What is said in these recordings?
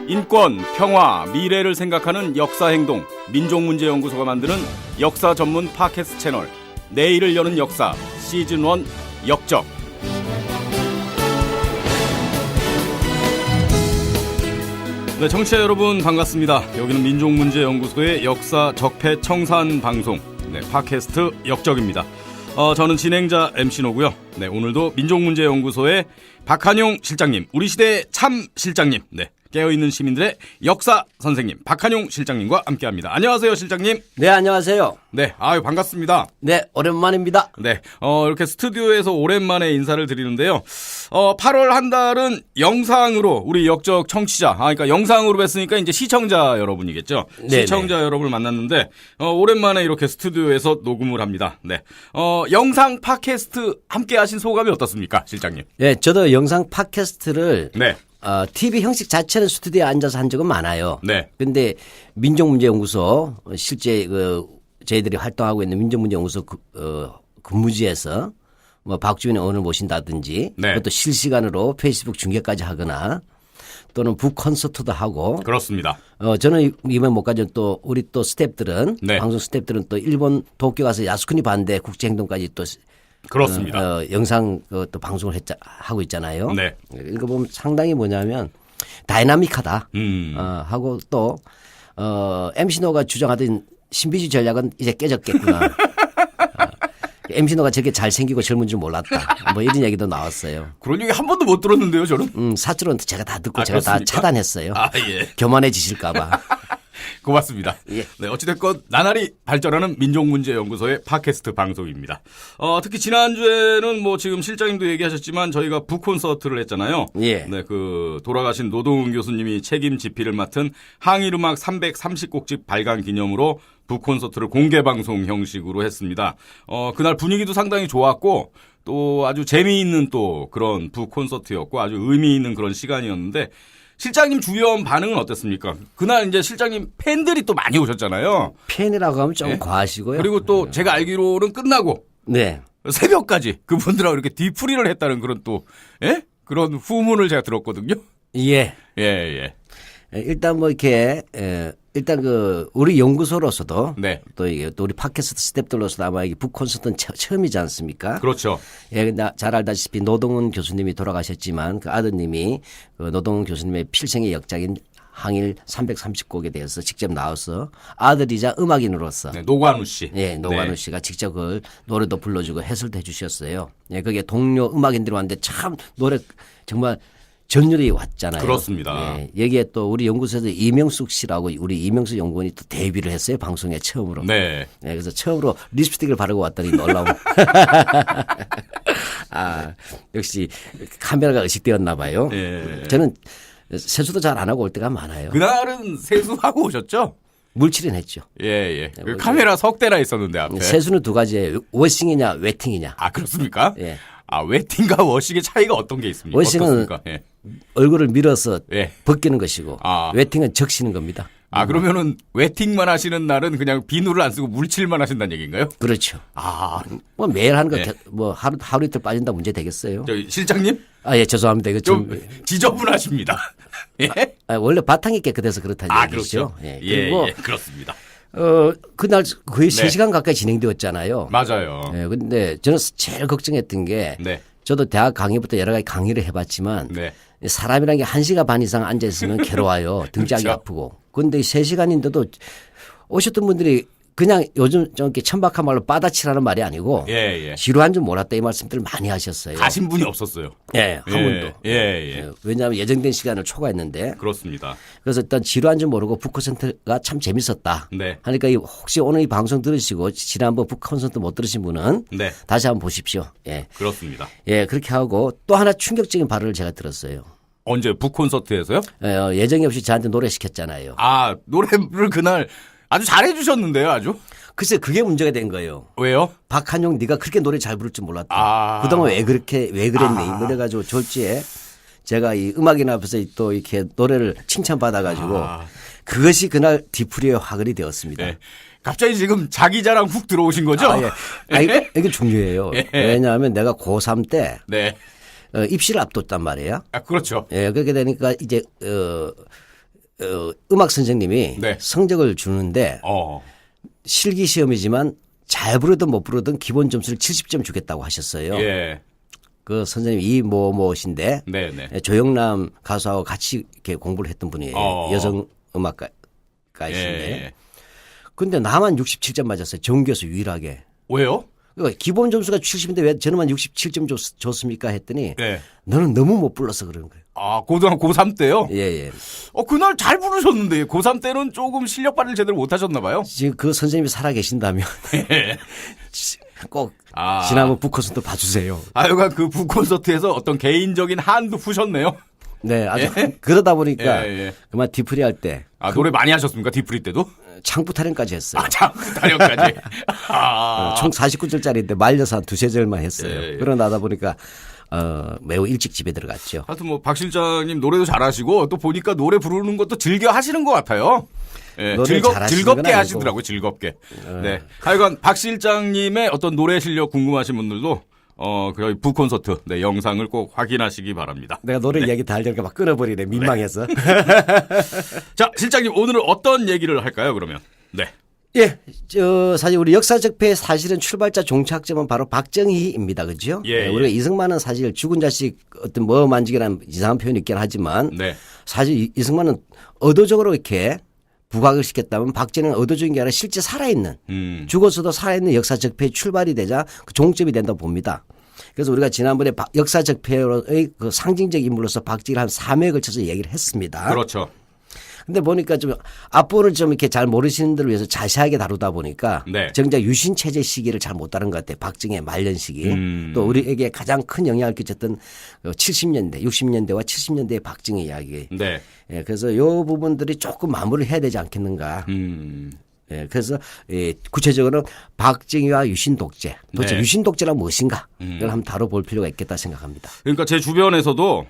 인권, 평화, 미래를 생각하는 역사행동 민족문제연구소가 만드는 역사 전문 팟캐스트 채널 내일을 여는 역사 시즌1 역적. 네, 청취자 여러분 반갑습니다. 여기는 민족문제연구소의 역사 적폐 청산 방송 팟캐스트 역적입니다. 저는 진행자 MC노고요. 네, 오늘도 민족문제연구소의 박한용 실장님, 우리 시대의 참 실장님, 깨어있는 시민들의 역사 선생님 박한용 실장님과 함께합니다. 안녕하세요, 실장님. 네, 안녕하세요. 네, 아유 반갑습니다. 네, 오랜만입니다. 네, 이렇게 스튜디오에서 오랜만에 인사를 드리는데요. 8월 한 달은 영상으로 우리 역적 청취자, 그러니까 영상으로 뵀으니까 이제 시청자 여러분이겠죠. 네네. 시청자 여러분을 만났는데 오랜만에 이렇게 스튜디오에서 녹음을 합니다. 네, 영상 팟캐스트 함께하신 소감이 어떻습니까, 실장님? 네, 저도 영상 팟캐스트를 네. TV 형식 자체는 스튜디오에 앉아서 한 적은 많아요. 네. 근데 민족문제연구소 실제 저희들이 활동하고 있는 민족문제연구소 근무지에서 뭐 박주민 의원을 모신다든지 네. 그것도 실시간으로 페이스북 중계까지 하거나 또는 북 콘서트도 하고. 그렇습니다. 저는 이번 못 가죠. 또 우리 또 스태프들은 네. 방송 스태프들은 또 일본 도쿄 가서 야스쿠니 반대 국제행동까지 또 그렇습니다. 영상 또 방송을 하고 있잖아요. 네. 이거 보면 상당히 뭐냐면 다이나믹하다 하고 또 MC노가 주장하던 신비주의 전략은 이제 깨졌겠구나. MC노가 저렇게 잘생기고 젊은 줄 몰랐다. 뭐 이런 얘기도 나왔어요. 그런 얘기 한 번도 못 들었는데요, 저는. 사실은 제가 다 듣고 제가 그렇습니까? 다 차단했어요. 예. 교만해지실까 봐. 고맙습니다. 예. 네, 어찌됐건 나날이 발전하는 민족문제연구소의 팟캐스트 방송입니다. 특히 지난주에는 뭐 지금 실장님도 얘기하셨지만 저희가 북콘서트를 했잖아요. 예. 네, 돌아가신 노동훈 교수님이 책임 집필을 맡은 항일음악 330곡집 발간 기념으로 북콘서트를 공개방송 형식으로 했습니다. 그날 분위기도 상당히 좋았고 또 아주 재미있는 또 그런 북콘서트였고 아주 의미 있는 그런 시간이었는데 실장님 주변 반응은 어땠습니까? 그날 이제 실장님 팬들이 또 많이 오셨잖아요. 팬이라고 하면 좀 네. 과하시고요. 그리고 또 제가 알기로는 끝나고 네. 새벽까지 그분들하고 이렇게 뒤풀이를 했다는 그런 또 그런 후문을 제가 들었거든요. 예. 예. 일단 뭐 이렇게 일단 우리 연구소로서도 네. 또 이게 또 우리 팟캐스트 스태프들로서도 아마 이게 북콘서트는 처음이지 않습니까? 그렇죠. 예, 잘 알다시피 노동훈 교수님이 돌아가셨지만 그 아드님이 노동훈 교수님의 필생의 역작인 항일 330곡에 대해서 직접 나와서 아들이자 음악인으로서 네, 노관우 씨. 예, 노관우 씨가 직접 그 노래도 불러주고 해설도 해주셨어요. 예, 그게 동료 음악인들이 왔는데 참 노래 정말 전율이 왔잖아요. 그렇습니다. 예, 여기에 또 우리 연구소에서 이명숙 씨라고 우리 이명숙 연구원이 또 데뷔를 했어요. 방송에 처음으로. 네. 예, 그래서 처음으로 립스틱을 바르고 왔더니 놀라운. 역시 카메라가 의식되었나 봐요. 예. 저는 세수도 잘 안 하고 올 때가 많아요. 그날은 세수하고 오셨죠? 물칠은 했죠. 예. 그 카메라 석 대나 있었는데 앞에. 세수는 두 가지예요. 워싱이냐 웨팅이냐. 아, 그렇습니까? 예. 웨팅과 워싱의 차이가 어떤 게 있습니까? 워싱은 어떻습니까? 예. 얼굴을 밀어서 예. 벗기는 것이고 웨팅은 적시는 겁니다. 그러면은 웨팅만 하시는 날은 그냥 비누를 안 쓰고 물칠만 하신다는 얘기인가요? 그렇죠. 아, 뭐 매일 하는 거 네. 뭐 하루 이틀 빠진다 문제 되겠어요. 저 실장님 예, 죄송합니다. 이거 좀 지저분하십니다. 예? 원래 바탕이 깨끗해서 그렇다는 얘기죠. 그렇죠. 그리고 그렇습니다. 그날 거의 네. 3시간 가까이 진행되었잖아요. 맞아요. 예, 근데 저는 제일 걱정했던 게 네. 저도 대학 강의부터 여러 가지 강의를 해봤지만 네. 사람이라는 게 1시간 반 이상 앉아있으면 괴로워요. 등짝이 그렇죠. 아프고. 근데 3시간인데도 오셨던 분들이 그냥 요즘 좀 이렇게 천박한 말로 빠다치라는 말이 아니고 예. 지루한 줄 몰랐다 이 말씀들을 많이 하셨어요. 가신 분이 없었어요. 예, 한 번도. 예. 왜냐하면 예정된 시간을 초과했는데 그렇습니다. 그래서 일단 지루한 줄 모르고 북콘서트가 참 재밌었다. 네. 하니까 혹시 오늘 이 방송 들으시고 지난번 북콘서트 못 들으신 분은 네. 다시 한번 보십시오. 예. 그렇습니다. 예, 그렇게 하고 또 하나 충격적인 발언을 제가 들었어요. 언제 북콘서트에서요? 예정이 없이 저한테 노래 시켰잖아요. 노래를 그날 아주 잘해 주셨는데요, 아주. 글쎄 그게 문제가 된 거예요. 왜요? 박한용 네가 그렇게 노래 잘 부를 줄 몰랐다. 그동안 왜 그랬니? 그래가지고 졸지에 제가 이 음악인 앞에서 또 이렇게 노래를 칭찬받아가지고 그것이 그날 뒤풀이의 화근이 되었습니다. 네. 갑자기 지금 자기 자랑 훅 들어오신 거죠? 이게 중요해요. 왜냐하면 내가 고3 때 네. 입시를 앞뒀단 말이에요. 그렇죠. 예, 그렇게 되니까 이제 음악 선생님이 네. 성적을 주는데 실기 시험이지만 잘 부르든 못 부르든 기본 점수를 70점 주겠다고 하셨어요. 예. 그 선생님 이뭐뭐신데 네네. 조영남 가수하고 같이 이렇게 공부를 했던 분이에요. 여성 음악가이신데. 예. 근데 나만 67점 맞았어요. 전교에서 유일하게. 왜요? 그러니까 기본 점수가 70인데 왜 저는만 67점 줬습니까 했더니 예. 너는 너무 못 불러서 그런 거예요. 고등학교 고3 때요? 예, 예. 그날 잘 부르셨는데 고3 때는 조금 실력 발휘를 제대로 못 하셨나 봐요. 지금 그 선생님이 살아 계신다면 꼭 지난번 북콘서트 봐주세요. 하여간 그 북콘서트에서 어떤 개인적인 한도 푸셨네요. 네, 아주 그러다 보니까 예. 그만 디프리 할 때 노래 많이 하셨습니까? 디프리 때도? 창부 타령까지 했어요. 창부 타령까지. 총 49절짜리인데 말려서 한 두세 절만 했어요. 예. 그러다 보니까 매우 일찍 집에 들어갔죠. 하여튼 뭐 박 실장님 노래도 잘하시고 또 보니까 노래 부르는 것도 즐겨 하시는 것 같아요. 예, 즐겁게 하시더라고요. 즐겁게. 네. 하여간 박 실장님의 어떤 노래 실력 궁금하신 분들도 그 북콘서트 영상을 꼭 확인하시기 바랍니다. 내가 노래 얘기 다 하려니까 막 끊어버리네. 민망해서. 자, 실장님 오늘은 어떤 얘기를 할까요? 그러면. 네. 예, 사실 우리 역사적폐의 사실은 출발자 종착점은 바로 박정희입니다. 그죠? 예, 우리가 이승만은 사실 죽은 자식 어떤 뭐 만지기라는 이상한 표현이 있긴 하지만 네. 사실 이승만은 의도적으로 이렇게 부각을 시켰다면 박정희는 의도적인 게 아니라 실제 살아있는 죽어서도 살아있는 역사적폐의 출발이 되자 그 종점이 된다고 봅니다. 그래서 우리가 지난번에 역사적폐의 그 상징적 인물로서 박정희를 한 3회에 걸쳐서 얘기를 했습니다. 그렇죠. 근데 보니까 좀 앞부분을 좀 이렇게 잘 모르시는 분들을 위해서 자세하게 다루다 보니까 네. 정작 유신 체제 시기를 잘 못 다룬 것 같아요. 박정희의 말년 시기. 또 우리에게 가장 큰 영향을 끼쳤던 70년대, 60년대와 70년대의 박정희 이야기. 네. 예, 그래서 이 부분들이 조금 마무리를 해야 되지 않겠는가. 예, 그래서 구체적으로 박정희와 유신 독재, 도대체 네. 유신 독재란 무엇인가 이걸 한번 다뤄볼 필요가 있겠다 생각합니다. 그러니까 제 주변에서도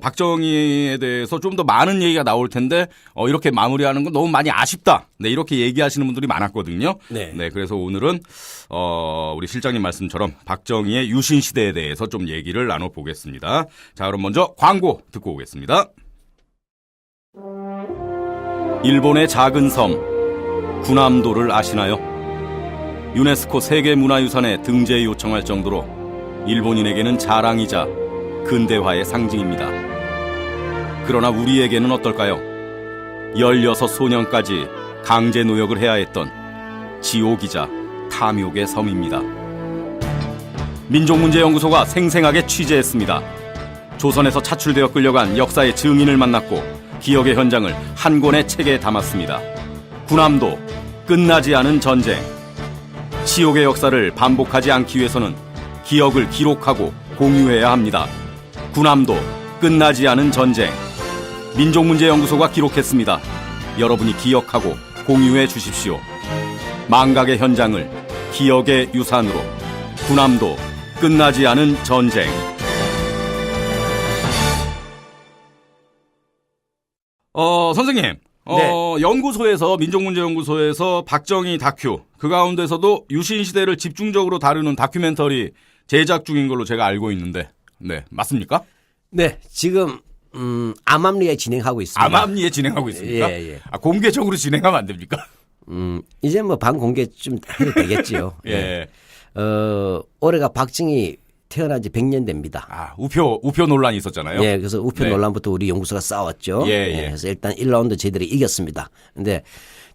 박정희에 대해서 좀 더 많은 얘기가 나올 텐데 이렇게 마무리하는 건 너무 많이 아쉽다. 네, 이렇게 얘기하시는 분들이 많았거든요. 네. 네, 그래서 오늘은 우리 실장님 말씀처럼 박정희의 유신 시대에 대해서 좀 얘기를 나눠보겠습니다. 자, 그럼 먼저 광고 듣고 오겠습니다. 일본의 작은 섬 군함도를 아시나요? 유네스코 세계문화유산에 등재 요청할 정도로 일본인에게는 자랑이자 근대화의 상징입니다. 그러나 우리에게는 어떨까요? 16소년까지 강제 노역을 해야 했던 지옥이자 탐욕의 섬입니다. 민족문제연구소가 생생하게 취재했습니다. 조선에서 차출되어 끌려간 역사의 증인을 만났고 기억의 현장을 한 권의 책에 담았습니다. 군함도 끝나지 않은 전쟁. 지옥의 역사를 반복하지 않기 위해서는 기억을 기록하고 공유해야 합니다. 군함도 끝나지 않은 전쟁. 민족문제연구소가 기록했습니다. 여러분이 기억하고 공유해 주십시오. 망각의 현장을 기억의 유산으로. 군함도 끝나지 않은 전쟁. 선생님. 네. 연구소에서 민족문제연구소에서 박정희 다큐 그 가운데서도 유신 시대를 집중적으로 다루는 다큐멘터리 제작 중인 걸로 제가 알고 있는데, 네, 맞습니까? 네, 지금 암암리에 진행하고 있습니다. 암암리에 진행하고 있습니까? 예, 예. 공개적으로 진행하면 안 됩니까? 이제 뭐 반공개 좀 해도 되겠지요. 예. 올해가 박정희 태어난 지 100년 됩니다. 우표 논란이 있었잖아요. 예, 그래서 우표 네. 논란부터 우리 연구소가 싸웠죠. 예. 그래서 일단 1라운드 저희들이 이겼습니다. 근데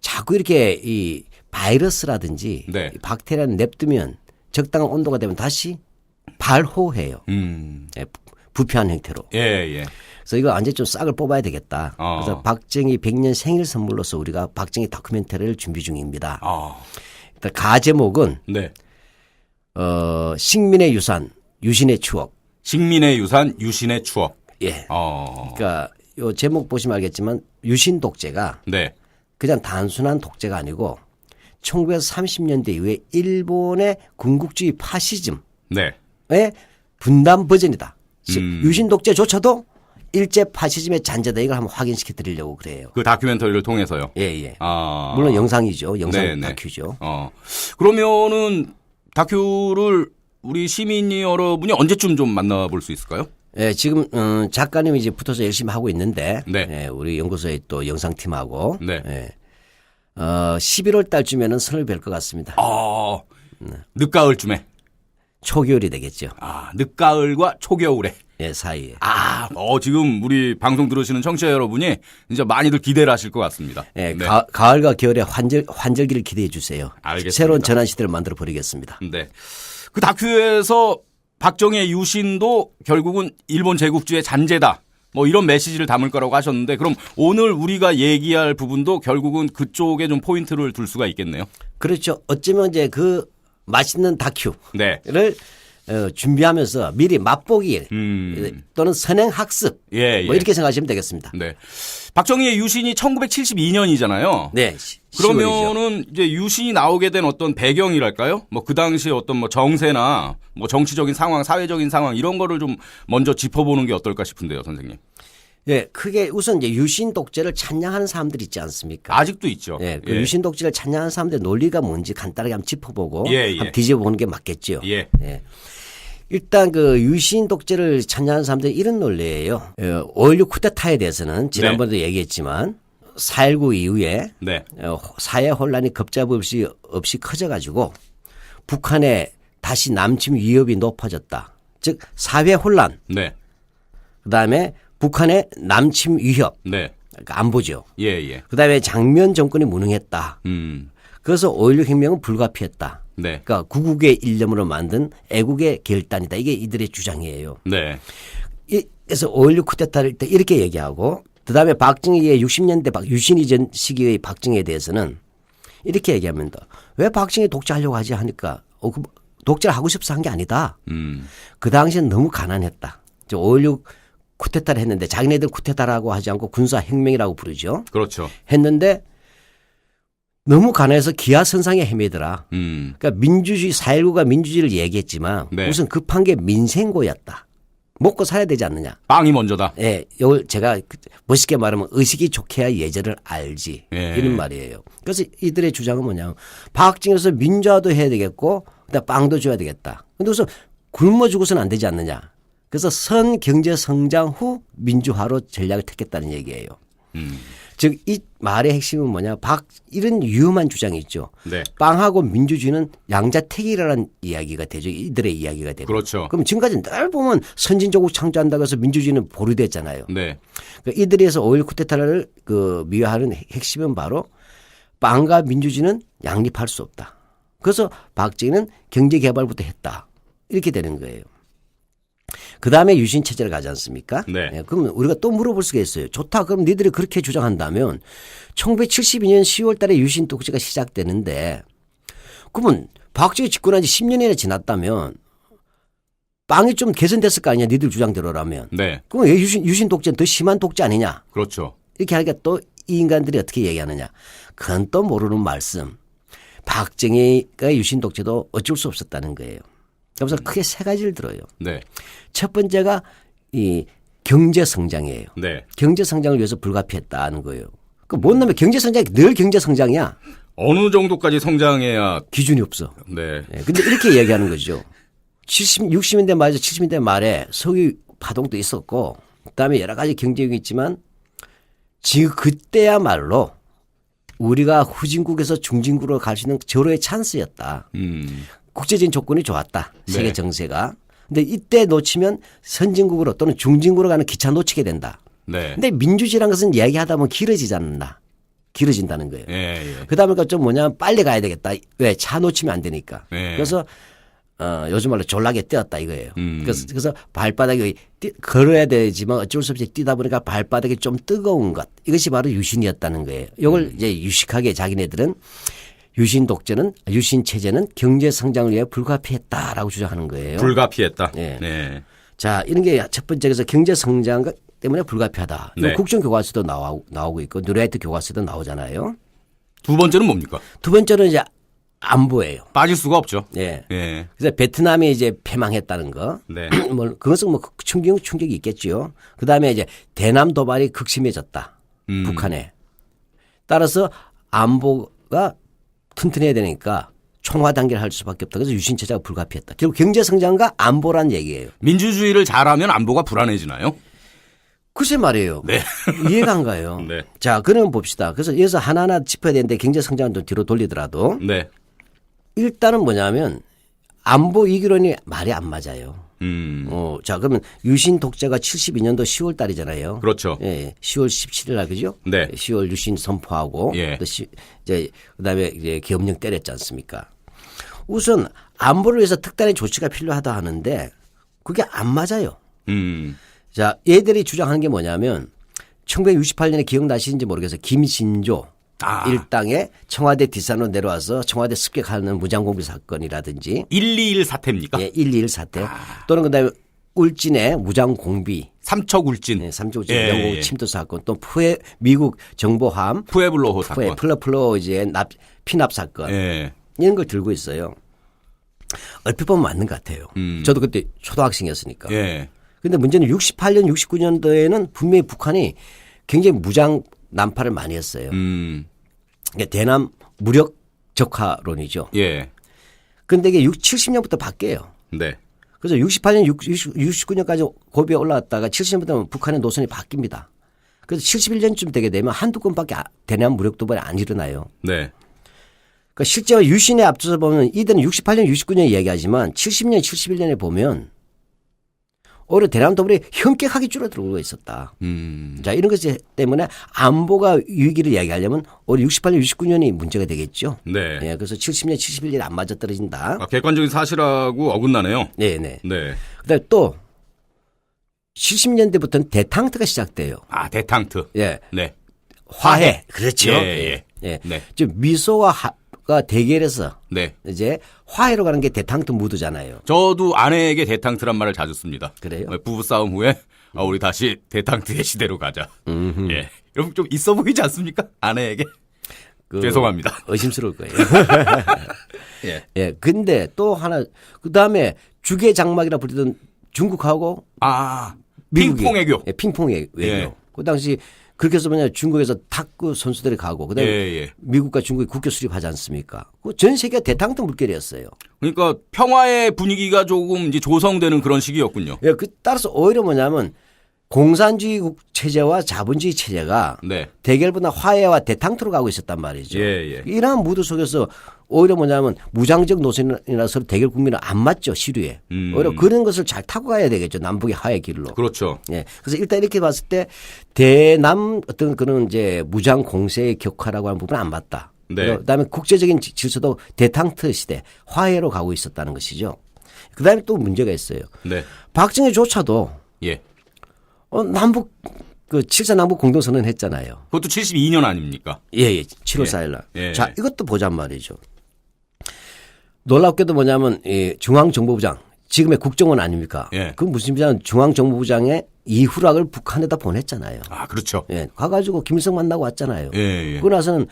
자꾸 이렇게 이 바이러스라든지 네. 이 박테리아는 냅두면 적당한 온도가 되면 다시 발호해요. 예, 부패한 형태로. 예. 그래서 이거 완전히 좀 싹을 뽑아야 되겠다. 그래서 박정희 100년 생일 선물로서 우리가 박정희 다큐멘터리를 준비 중입니다. 일단 가 제목은 네. 식민의 유산, 유신의 추억. 식민의 유산, 유신의 추억. 예. 그러니까 요 제목 보시면 알겠지만 유신 독재가 네. 그냥 단순한 독재가 아니고 1930년대 이후에 일본의 군국주의 파시즘의 네. 분단 버전이다. 유신 독재조차도 일제 파시즘의 잔재다. 이걸 한번 확인시켜 드리려고 그래요. 그 다큐멘터리를 통해서요. 예. 물론 영상이죠. 영상 다큐죠. 그러면은 다큐를 우리 시민 여러분이 언제쯤 좀 만나볼 수 있을까요? 예, 지금 작가님이 이제 붙어서 열심히 하고 있는데 네. 예, 우리 연구소의 또 영상팀하고 네. 예, 11월 달쯤에는 선을 뵐 것 같습니다. 늦가을쯤에. 초겨울이 되겠죠. 늦가을과 초겨울에. 예, 사이에. 지금 우리 방송 들으시는 청취자 여러분이 이제 많이들 기대를 하실 것 같습니다. 예, 네. 가을과 겨울의 환절기를 기대해 주세요. 알겠습니다. 새로운 전환 시대를 만들어 버리겠습니다. 네. 그 다큐에서 박정희의 유신도 결국은 일본 제국주의 잔재다. 뭐 이런 메시지를 담을 거라고 하셨는데 그럼 오늘 우리가 얘기할 부분도 결국은 그쪽에 좀 포인트를 둘 수가 있겠네요. 그렇죠. 어쩌면 이제 그 맛있는 다큐를 네. 준비하면서 미리 맛보기 또는 선행 학습 예, 뭐 예. 이렇게 생각하시면 되겠습니다. 네. 박정희의 유신이 1972년이잖아요. 네. 그러면은 이제 유신이 나오게 된 어떤 배경이랄까요? 뭐 그 당시 어떤 뭐 정세나 뭐 정치적인 상황, 사회적인 상황 이런 거를 좀 먼저 짚어보는 게 어떨까 싶은데요, 선생님. 예, 크게 우선 이제 유신 독재를 찬양하는 사람들 있지 않습니까? 아직도 있죠. 예, 그 유신 독재를 찬양하는 사람들의 논리가 뭔지 간단하게 한번 짚어보고 예. 한번 뒤집어보는 게 맞겠죠. 예. 예. 일단 그 유신 독재를 찬양하는 사람들이 이런 논리예요. 5.16 쿠데타에 대해서는 지난번에도 얘기했지만 4.19 이후에 네. 사회 혼란이 걷잡없이 커져가지고 북한에 다시 남침 위협이 높아졌다. 즉 사회 혼란, 네. 그다음에 북한의 남침 위협, 네. 그러니까 안보죠. 예, 예. 그다음에 장면 정권이 무능했다. 그래서 5.16 혁명은 불가피했다. 네. 그러니까 구국의 일념으로 만든 애국의 결단이다. 이게 이들의 주장이에요. 네. 그래서 5.16 쿠데타를 때 이렇게 얘기하고 그다음에 박정희의 60년대 유신 이전 시기의 박정희에 대해서는 이렇게 얘기합니다. 왜 박정희 독재하려고 하지 하니까 그 독재를 하고 싶어서 한 게 아니다. 그 당시엔 너무 가난했다. 5.16 쿠데타를 했는데 자기네들 쿠데타라고 하지 않고 군사혁명이라고 부르죠. 그렇죠. 했는데 너무 가난해서 기아선상에 헤매더라. 그러니까 민주주의 4.19가 민주주의를 얘기했지만 네. 우선 급한 게 민생고였다. 먹고 살아야 되지 않느냐. 빵이 먼저다. 예, 이걸 제가 멋있게 말하면 의식이 좋게야 예절을 알지. 예. 이런 말이에요. 그래서 이들의 주장은 뭐냐면 박정희로서 민주화도 해야 되겠고 그다음 빵도 줘야 되겠다. 근데 우선 굶어 죽어서는 안 되지 않느냐. 그래서 선 경제 성장 후 민주화로 전략을 택했다는 얘기예요. 즉 이 말의 핵심은 뭐냐. 이런 위험한 주장이 있죠. 네. 빵하고 민주주의는 양자택일이라는 이야기가 되죠. 이들의 이야기가 되고. 그렇죠. 그럼 지금까지 늘 보면 선진조국 창조한다고 해서 민주주의는 보류됐잖아요. 네. 그러니까 이들에서 5.16 쿠데타를 미화하는 핵심은 바로 빵과 민주주의는 양립할 수 없다. 그래서 박정희는 경제개발부터 했다. 이렇게 되는 거예요. 그 다음에 유신체제를 가지 않습니까? 네. 그러면 우리가 또 물어볼 수가 있어요. 좋다. 그럼 니들이 그렇게 주장한다면 1972년 10월 달에 유신 독재가 시작되는데 그러면 박정희 집권한 지 10년이나 지났다면 빵이 좀 개선됐을 거 아니냐. 니들 주장대로라면. 네. 그럼 왜 유신 독재는 더 심한 독재 아니냐. 그렇죠. 이렇게 하니까 또 이 인간들이 어떻게 얘기하느냐. 그건 또 모르는 말씀. 박정희가 유신 독재도 어쩔 수 없었다는 거예요. 그래서 크게 세 가지를 들어요. 네. 첫 번째가 이 경제 성장이에요. 네. 경제 성장을 위해서 불가피했다는 거예요. 그뭔 놈의 경제 성장이 늘 경제 성장이야. 어느 정도까지 성장해야 기준이 없어. 네. 근데 이렇게 얘기하는 거죠. 60년대 말에서 70년대 말에 석유 파동도 있었고 그다음에 여러 가지 경제력이 있지만 지금 그때야말로 우리가 후진국에서 중진국으로 갈 수 있는 절호의 찬스였다. 국제적인 조건이 좋았다. 세계 네. 정세가. 근데 이때 놓치면 선진국으로 또는 중진국으로 가는 기차 놓치게 된다. 네. 근데 민주주의라는 것은 이야기하다 보면 길어지지 않는다. 길어진다는 거예요. 예, 예. 그다음에 좀 뭐냐면 빨리 가야 되겠다. 왜? 차 놓치면 안 되니까. 네. 그래서 요즘 말로 졸라게 뛰었다 이거예요. 그래서 발바닥이 걸어야 되지만 어쩔 수 없이 뛰다 보니까 발바닥이 좀 뜨거운 것. 이것이 바로 유신이었다는 거예요. 이걸 이제 유식하게 자기네들은 유신 독재는 유신 체제는 경제 성장을 위해 불가피했다라고 주장하는 거예요. 불가피했다. 네. 네. 자, 이런 게 첫 번째 그래서 경제 성장 때문에 불가피하다. 네. 국정 교과서도 나오고 있고 누라이트 교과서도 나오잖아요. 두 번째는 뭡니까? 두 번째는 이제 안보예요. 빠질 수가 없죠. 예. 예. 그래서 베트남이 이제 패망했다는 거. 네. 뭐 그것은 뭐 충격이 있겠지요. 그다음에 이제 대남 도발이 극심해졌다. 북한에. 따라서 안보가 튼튼해야 되니까 총화 단계를 할 수밖에 없다. 그래서 유신 체제가 불가피했다. 결국 경제 성장과 안보란 얘기예요. 민주주의를 잘하면 안보가 불안해지나요? 글쎄 말이에요. 네. 이해가 안 가요. 네. 자, 그러면 봅시다. 그래서 여기서 하나하나 짚어야 되는데 경제 성장은 좀 뒤로 돌리더라도 네. 일단은 뭐냐면 안보 이기론이 말이 안 맞아요. 자, 그러면 유신 독재가 72년도 10월 달이잖아요. 그렇죠. 예, 10월 17일 날 그죠? 네. 10월 유신 선포하고 예. 또 이제 그다음에 이제 계엄령 때렸지 않습니까? 우선 안보를 위해서 특단의 조치가 필요하다 하는데 그게 안 맞아요. 자, 얘들이 주장하는 게 뭐냐면 1968년에 기억나시는지 모르겠어요. 김신조 일당의 청와대 뒷산으로 내려와서 청와대 습격하는 무장공비 사건이라든지 121 사태입니까? 예, 121 사태 또는 그다음에 울진의 무장공비 삼척울진. 네, 삼척울진 예, 무장공비 예. 침투 사건 또 미국 정보함 푸에블로호 사건. 플러플로 이제 피납 사건 예. 이런 걸 들고 있어요. 얼핏 보면 맞는 것 같아요. 저도 그때 초등학생이었으니까. 예. 그런데 문제는 68년, 69년도에는 분명히 북한이 굉장히 무장 난파를 많이 했어요. 그러니까 대남 무력 적화론이죠. 예. 그런데 이게 70년부터 바뀌어요. 네. 그래서 68년, 69년까지 고비에 올라왔다가 70년부터 북한의 노선이 바뀝니다. 그래서 71년쯤 되게 되면 한두 건밖에 대남 무력 도발이 안 일어나요. 네. 그러니까 실제로 유신에 앞서서 보면 이들은 68년, 69년 이야기하지만 70년, 71년에 보면 오히려 대남 도발이 현격하게 줄어들고 있었다. 자, 이런 것 때문에 안보가 위기를 이야기하려면 오히려 68년, 69년이 문제가 되겠죠. 네. 예, 그래서 70년, 71년이 안 맞아 떨어진다. 객관적인 사실하고 어긋나네요. 네, 네. 네. 그다음에 또 70년대부터는 대탕트가 시작돼요. 아, 대탕트. 예. 네. 화해. 그렇죠. 예, 예. 예. 네. 즉 미소와 가 대결해서 네. 이제 화해로 가는 게 대탕트 무드잖아요. 저도 아내에게 대탕트란 말을 자주 씁니다. 그래요? 부부 싸움 후에 우리 다시 대탕트의 시대로 가자. 예. 여러분 좀 있어 보이지 않습니까? 아내에게. 죄송합니다. 의심스러울 거예요. 예. 예. 근데 또 하나 그다음에 주계 장막이라 부르던 중국하고 미국이 핑퐁 외교. 예, 핑퐁 외교. 예. 그 당시 그렇게 해서 뭐냐 중국에서 탁구 선수들이 가고 그다음에 예. 미국과 중국이 국교 수립하지 않습니까? 전 세계가 대탕트 물결이었어요. 그러니까 평화의 분위기가 조금 이제 조성되는 그런 시기였군요. 예, 그 따라서 오히려 뭐냐면 공산주의 체제와 자본주의 체제가 네. 대결보다 화해와 대탕트로 가고 있었단 말이죠. 예. 이러한 무드 속에서 오히려 뭐냐면 무장적 노선이나 서로 대결 국면은 안 맞죠, 시류에. 오히려 그런 것을 잘 타고 가야 되겠죠, 남북의 화해 길로. 그렇죠. 예. 그래서 일단 이렇게 봤을 때 대남 어떤 그런 이제 무장 공세의 격화라고 하는 부분은 안 맞다. 네. 그다음에 국제적인 질서도 대탕트 시대 화해로 가고 있었다는 것이죠. 그다음에 또 문제가 있어요. 네. 박정희조차도 예. 남북 그 7.4 남북 공동선언 했잖아요. 그것도 72년 아닙니까? 예. 7월 4일 날. 예. 자, 이것도 보잔 말이죠. 놀랍게도 뭐냐면 이 중앙정보부장 지금의 국정원 아닙니까? 예. 그 무슨 부장 중앙정보부장의 이후락을 북한에다 보냈잖아요. 아, 그렇죠. 예. 가가지고 김일성 만나고 왔잖아요. 예. 그러고 나서는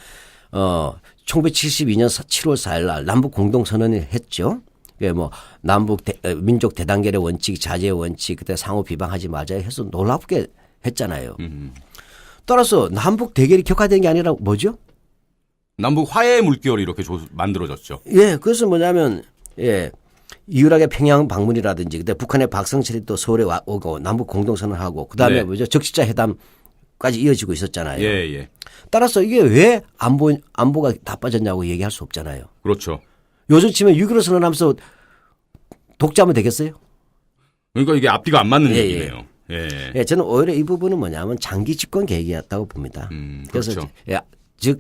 1972년 7월 4일 날 남북 공동선언을 했죠. 예, 뭐 남북 민족 대단결의 원칙, 자제의 원칙, 그때 상호 비방하지 말자 해서 놀랍게 했잖아요. 따라서 남북 대결이 격화된 게 아니라 뭐죠? 남북 화해의 물결이 이렇게 만들어졌죠. 예, 그것은 뭐냐면 예, 이후락의 평양 방문이라든지 그때 북한의 박성철이 또 서울에 오고 남북 공동선언하고 그다음에 네. 뭐죠? 적시자 회담까지 이어지고 있었잖아요. 예. 따라서 이게 왜 안보가 나빠졌냐고 얘기할 수 없잖아요. 그렇죠. 요즘 치면 6.15 선언하면서 독자하면 되겠어요? 그러니까 이게 앞뒤가 안 맞는 예, 얘기네요. 예. 예, 저는 오히려 이 부분은 뭐냐면 장기 집권 계획이었다고 봅니다. 그래서 그렇죠. 예, 즉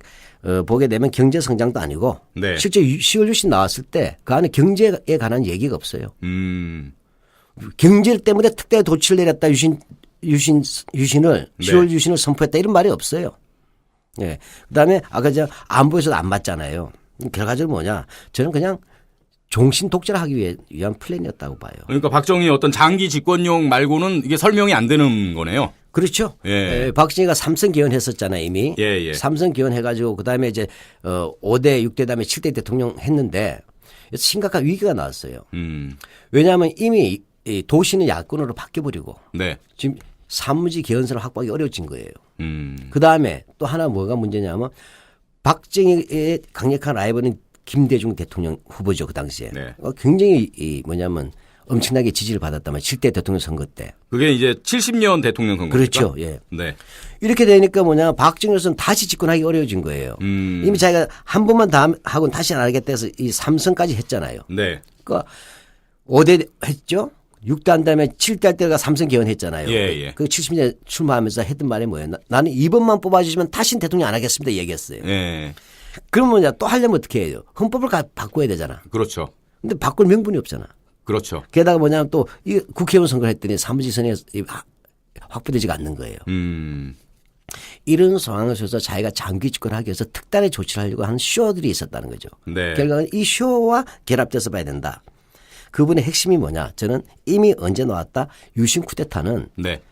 보게 되면 경제 성장도 아니고 네. 실제 10월 유신 나왔을 때 그 안에 경제에 관한 얘기가 없어요. 경제 때문에 특대 조치를 내렸다 유신을 10월 유신을 선포했다 이런 말이 없어요. 예. 그다음에 아까 저 안보에서도 안 맞잖아요. 결과적으로 뭐냐? 저는 그냥 종신 독재를 하기 위한 플랜이었다고 봐요. 그러니까 박정희 어떤 장기 집권용 말고는 이게 설명이 안 되는 거네요. 그렇죠. 예. 박정희가 삼선 기원했었잖아요, 이미. 예. 삼선 기원해가지고 그다음에 이제 5대, 6대 다음에 7대 대통령 했는데 심각한 위기가 나왔어요. 왜냐하면 이미 이 도시는 야권으로 바뀌어버리고 네. 지금 사무지 개헌선을 확보하기 어려워진 거예요. 그다음에 또 하나 뭐가 문제냐면 박정희의 강력한 라이벌인 김대중 대통령 후보죠. 그 당시에. 네. 굉장히 뭐냐면 엄청나게 지지를 받았다면 7대 대통령 선거 때. 그게 이제 70년 대통령 선거입니까? 그렇죠. 예. 네. 이렇게 되니까 뭐냐 박정희로서는 다시 집권하기 어려워진 거예요. 이미 자기가 한 번만 더 하고는 다시 안 하겠다 해서 이 3선까지 했잖아요. 네. 그러니까 5대 했죠. 6대 한 다음에 7대 할 때가 3선 개헌했잖아요. 예. 그 70년 출마하면서 했던 말이 뭐예요? 나는 2번만 뽑아주시면 다시는 대통령 안 하겠습니다 얘기했어요. 예. 그러면 뭐냐 또 하려면 어떻게 해요? 헌법을 바꿔야 되잖아. 그렇죠. 근데 바꿀 명분이 없잖아. 그렇죠. 게다가 뭐냐면 또 이 국회의원 선거를 했더니 사무직선이 확보되지가 않는 거예요. 이런 상황에서 자기가 장기 집권하기 위해서 특단의 조치를 하려고 하는 쇼들이 있었다는 거죠. 네. 결과는 이 쇼와 결합돼서 봐야 된다. 그분의 핵심이 뭐냐. 저는 이미 언제 나왔다. 유신 쿠데타는 네.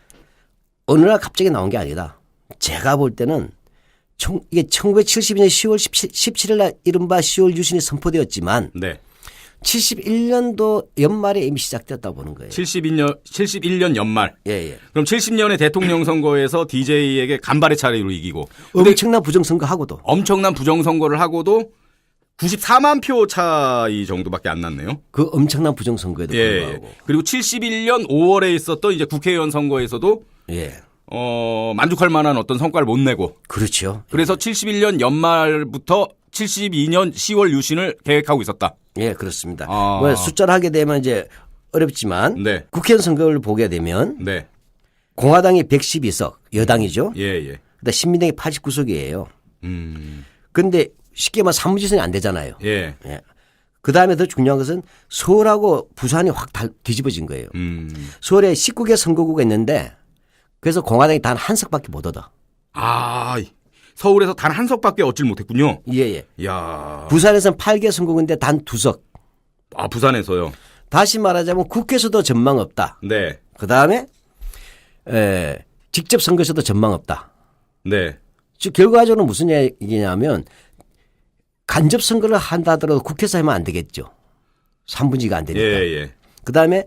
어느 날 갑자기 나온 게 아니다. 제가 볼 때는 이게 1972년 10월 17일 날 이른바 10월 유신이 선포되었지만 네. 71년도 연말에 이미 시작됐다고 보는 거예요. 71년 연말. 예. 그럼 70년의 대통령 선거에서 DJ에게 간발의 차례로 이기고 엄청난 부정선거하고도. 엄청난 부정선거를 하고도 94만 표 차이 정도밖에 안 났네요. 그 엄청난 부정선거에도 예. 불구하고. 그리고 71년 5월에 있었던 이제 국회의원 선거에서도 예. 만족할 만한 어떤 성과를 못 내고. 그렇죠. 그래서 71년 연말부터 72년 10월 유신을 계획하고 있었다. 예, 그렇습니다. 뭐 숫자를 하게 되면 이제 어렵지만 네. 국회의원 선거를 보게 되면 네. 공화당이 112석, 여당이죠. 예. 근데 신민당이 89석이에요. 그런데 쉽게 말해 사무직선이 안 되잖아요. 예. 그다음에 더 중요한 것은 서울하고 부산이 확 뒤집어진 거예요. 서울에 19개 선거구가 있는데 그래서 공화당이 단 한 석밖에 못 얻어. 서울에서 단 한 석밖에 얻질 못했군요. 예. 야. 부산에서는 8개 선거구인데 단 2석. 부산에서요. 다시 말하자면 국회에서도 전망 없다. 네. 그다음에 직접 선거에서도 전망 없다. 네. 즉 결과적으로 무슨 얘기냐면 간접 선거를 한다 하더라도 국회에서 하면 안 되겠죠. 3분지가 안 되니까. 예. 그다음에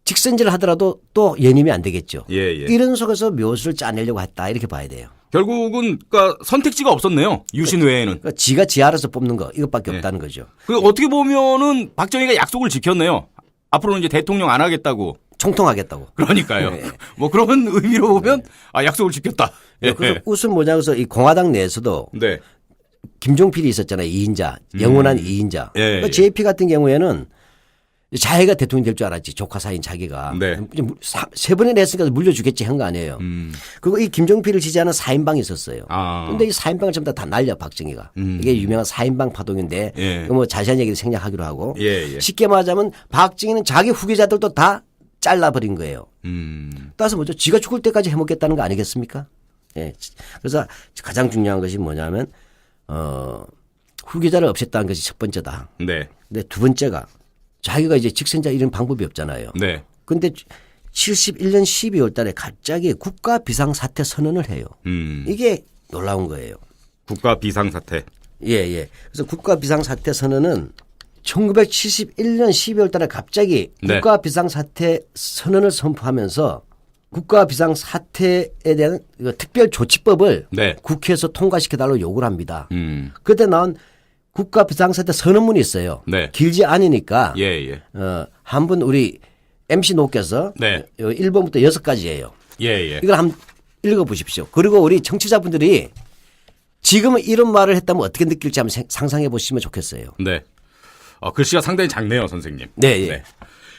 직선제를 하더라도 또 연임이 안 되겠죠. 예. 이런 속에서 묘수를 짜내려고 했다 이렇게 봐야 돼요. 결국은 그러니까 선택지가 없었네요. 유신 외에는. 그러니까 지가 지 알아서 뽑는 거 이것밖에 없다는 거죠. 그 어떻게 보면은 박정희가 약속을 지켰네요. 앞으로는 이제 대통령 안 하겠다고. 총통하겠다고. 그러니까요. 네. 뭐 그런 의미로 보면 약속을 지켰다. 예. 그래서 우선 뭐냐고서 이 공화당 내에서도 네. 김종필이 있었잖아요. 2인자. 영원한 2인자. 예. 그러니까 JP 같은 경우에는 자기가 대통령 될 줄 알았지. 조카 사이인 자기가. 네. 세 번이나 했으니까 물려주겠지 한 거 아니에요. 그리고 이 김종필을 지지하는 4인방이 있었어요. 그런데 이 4인방을 전부 다 날려 박정희가. 이게 유명한 4인방 파동인데 예. 뭐 자세한 얘기를 생략하기로 하고 예. 쉽게 말하자면 박정희는 자기 후계자들도 다 잘라버린 거예요. 따라서 뭐죠? 지가 죽을 때까지 해먹겠다는 거 아니겠습니까? 예. 그래서 가장 중요한 것이 뭐냐면 후계자를 없앴다는 것이 첫 번째다. 네. 근데 두 번째가 자기가 이제 직선자 이런 방법이 없잖아요. 네. 그런데 71년 12월 달에 갑자기 국가 비상사태 선언을 해요. 이게 놀라운 거예요. 국가 비상사태. 예. 그래서 국가 비상사태 선언은 1971년 12월 달에 갑자기 네. 국가 비상사태 선언을 선포하면서 국가 비상사태에 대한 특별조치법을 네. 국회에서 통과시켜달라고 요구를 합니다. 그때 나온 국가 비상사태 선언문이 있어요. 네. 길지 않으니까 예. 한번 우리 MC 노께서 네. 1번부터 6가지예요. 예. 이걸 한번 읽어보십시오. 그리고 우리 청취자분들이 지금 이런 말을 했다면 어떻게 느낄지 한번 상상해 보시면 좋겠어요. 네. 글씨가 상당히 작네요, 선생님. 네.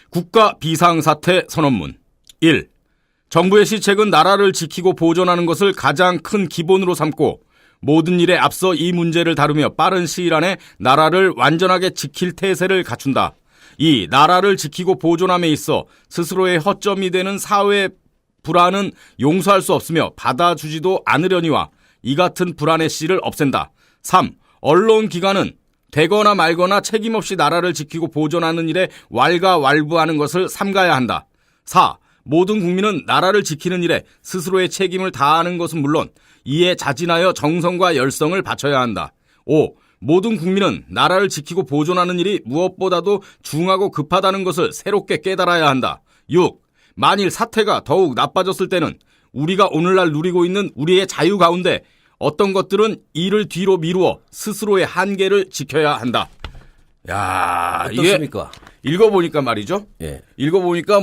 국가 비상사태 선언문. 1. 정부의 실책은 나라를 지키고 보존하는 것을 가장 큰 기본으로 삼고 모든 일에 앞서 이 문제를 다루며 빠른 시일 안에 나라를 완전하게 지킬 태세를 갖춘다. 2. 나라를 지키고 보존함에 있어 스스로의 허점이 되는 사회 불안은 용서할 수 없으며 받아주지도 않으려니와 이 같은 불안의 씨를 없앤다. 3. 언론기관은 되거나 말거나 책임없이 나라를 지키고 보존하는 일에 왈가왈부하는 것을 삼가야 한다. 4. 모든 국민은 나라를 지키는 일에 스스로의 책임을 다하는 것은 물론 이에 자진하여 정성과 열성을 바쳐야 한다. 5. 모든 국민은 나라를 지키고 보존하는 일이 무엇보다도 중하고 급하다는 것을 새롭게 깨달아야 한다. 6. 만일 사태가 더욱 나빠졌을 때는 우리가 오늘날 누리고 있는 우리의 자유 가운데 어떤 것들은 이를 뒤로 미루어 스스로의 한계를 지켜야 한다. 야, 이게 어떻습니까? 읽어보니까 말이죠. 예. 읽어보니까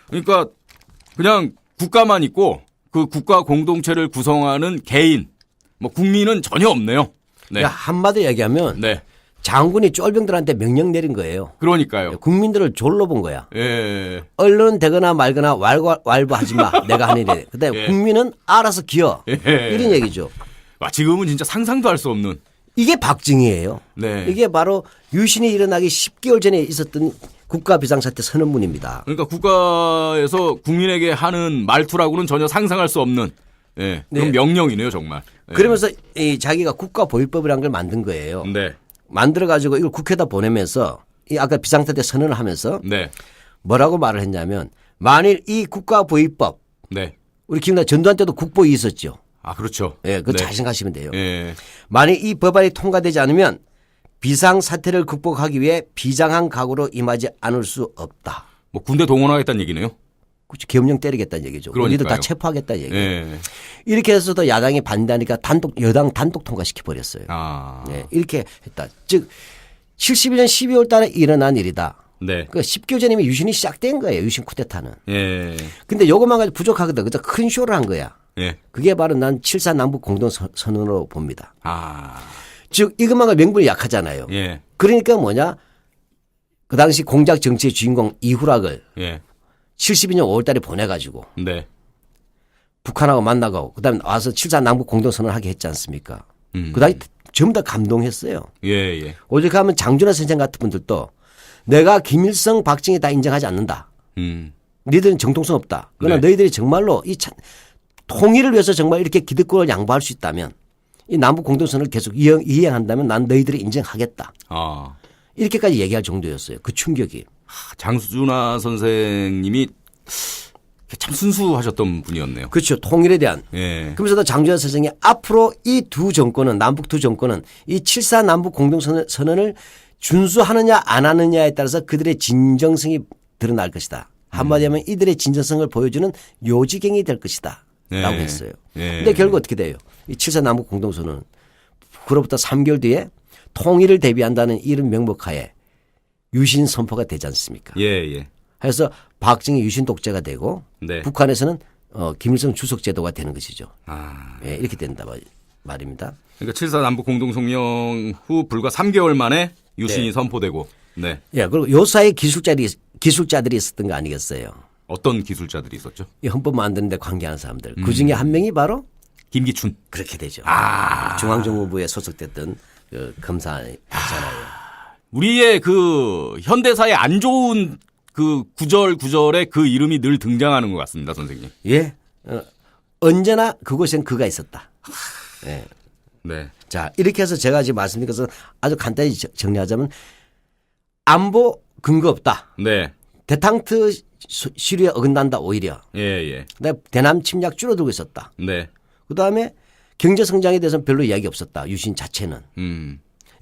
그러니까 그냥 국가만 있고 그 국가 공동체를 구성하는 개인, 국민은 전혀 없네요. 네. 야, 한마디로 얘기하면 네. 장군이 쫄병들한테 명령 내린 거예요. 그러니까요. 국민들을 졸로 본 거야. 예. 언론 되거나 말거나 왈부하지 마. 내가 하는 일에. 근데 예. 국민은 알아서 기어. 예. 이런 얘기죠. 지금은 진짜 상상도 할 수 없는. 이게 박정희예요. 네. 이게 바로 유신이 일어나기 10개월 전에 있었던 국가 비상사태 선언문입니다. 그러니까 국가에서 국민에게 하는 말투라고는 전혀 상상할 수 없는 그런 네. 명령이네요, 정말. 예. 그러면서 이 자기가 국가보위법이라는 걸 만든 거예요. 네. 만들어가지고 이걸 국회에다 보내면서 이 아까 비상사태 선언을 하면서 네. 뭐라고 말을 했냐면 만일 이 국가보위법 네. 우리 기억나 전두환 때도 국보위 있었죠. 아, 그렇죠. 예, 그거 네. 잘 생각하시면 돼요. 예. 만일 이 법안이 통과되지 않으면 비상사태를 극복하기 위해 비장한 각오로 임하지 않을 수 없다. 군대 동원하겠다는 얘기네요. 그렇죠. 계엄령 때리겠다는 얘기죠. 그러니까요. 우리들 다 체포하겠다는 얘기예요. 예. 이렇게 해서도 야당이 반대하니까 여당 단독 통과시켜 버렸어요. 아. 예, 이렇게 했다. 즉 71년 12월 달에 일어난 일이다. 네. 그 10개월 전이면 유신이 시작된 거예요. 유신 쿠데타는. 예. 근데 요것만 가지고 부족하거든. 그래서 큰 쇼를 한 거야. 예. 그게 바로 난 7.4 남북 공동선언으로 봅니다. 아. 즉 이것만 가지고 명분이 약하잖아요. 예. 그러니까 뭐냐. 그 당시 공작 정치의 주인공 이후락을 예. 72년 5월 달에 보내가지고 네. 북한하고 만나고 그다음에 와서 7.4 남북 공동선언을 하게 했지 않습니까? 음. 그 당시 전부 다 감동했어요. 예, 예. 오직 하면 장준하 선생 같은 분들도 내가 김일성, 박정희 다 인정하지 않는다. 너희들은 정통성 없다. 그러나 네. 너희들이 정말로 이 통일을 위해서 정말 이렇게 기득권을 양보할 수 있다면 이 남북 공동선언을 계속 이행한다면 난 너희들이 인정하겠다. 아. 이렇게까지 얘기할 정도였어요. 그 충격이. 장수준하 선생님이 참 순수하셨던 분이었네요. 그렇죠. 통일에 대한. 예. 그러면서도 장준하 선생이 앞으로 이 두 정권은 남북 두 정권은 이 7.4 남북 공동선언을 준수하느냐 안 하느냐에 따라서 그들의 진정성이 드러날 것이다. 한마디 하면 이들의 진정성을 보여주는 요지경이 될 것이다. 라고 예. 했어요. 예. 근데 결국 어떻게 돼요? 이 7.4 남북 공동선언은 그로부터 3개월 뒤에 통일을 대비한다는 이런 명목하에 유신 선포가 되지 않습니까? 예, 예. 그래서 박정희 유신 독재가 되고 네. 북한에서는 김일성 주석 제도가 되는 것이죠. 아. 예, 이렇게 된다 말입니다. 그러니까 7.4 남북 공동성명 후 불과 3개월 만에 유신이 네. 선포되고. 네. 예, 그리고 요 사이에 기술자들이 있었던 거 아니겠어요? 어떤 기술자들이 있었죠? 이 헌법 만드는 데 관계하는 사람들. 그 중에 한 명이 바로 김기춘. 그렇게 되죠. 아. 중앙정보부에 소속됐던 그 검사잖아요. 우리의 그 현대사의 안 좋은 그 구절에 그 이름이 늘 등장하는 것 같습니다, 선생님. 예. 언제나 그곳엔 그가 있었다. 예. 네. 자, 이렇게 해서 제가 지금 말씀드린 것은 아주 간단히 정리하자면 안보 근거 없다. 네. 대탕트 시류에 어긋난다 오히려. 예, 예. 그다음에 대남 침략 줄어들고 있었다. 네. 그다음에 경제 성장에 대해서는 별로 이야기 없었다. 유신 자체는.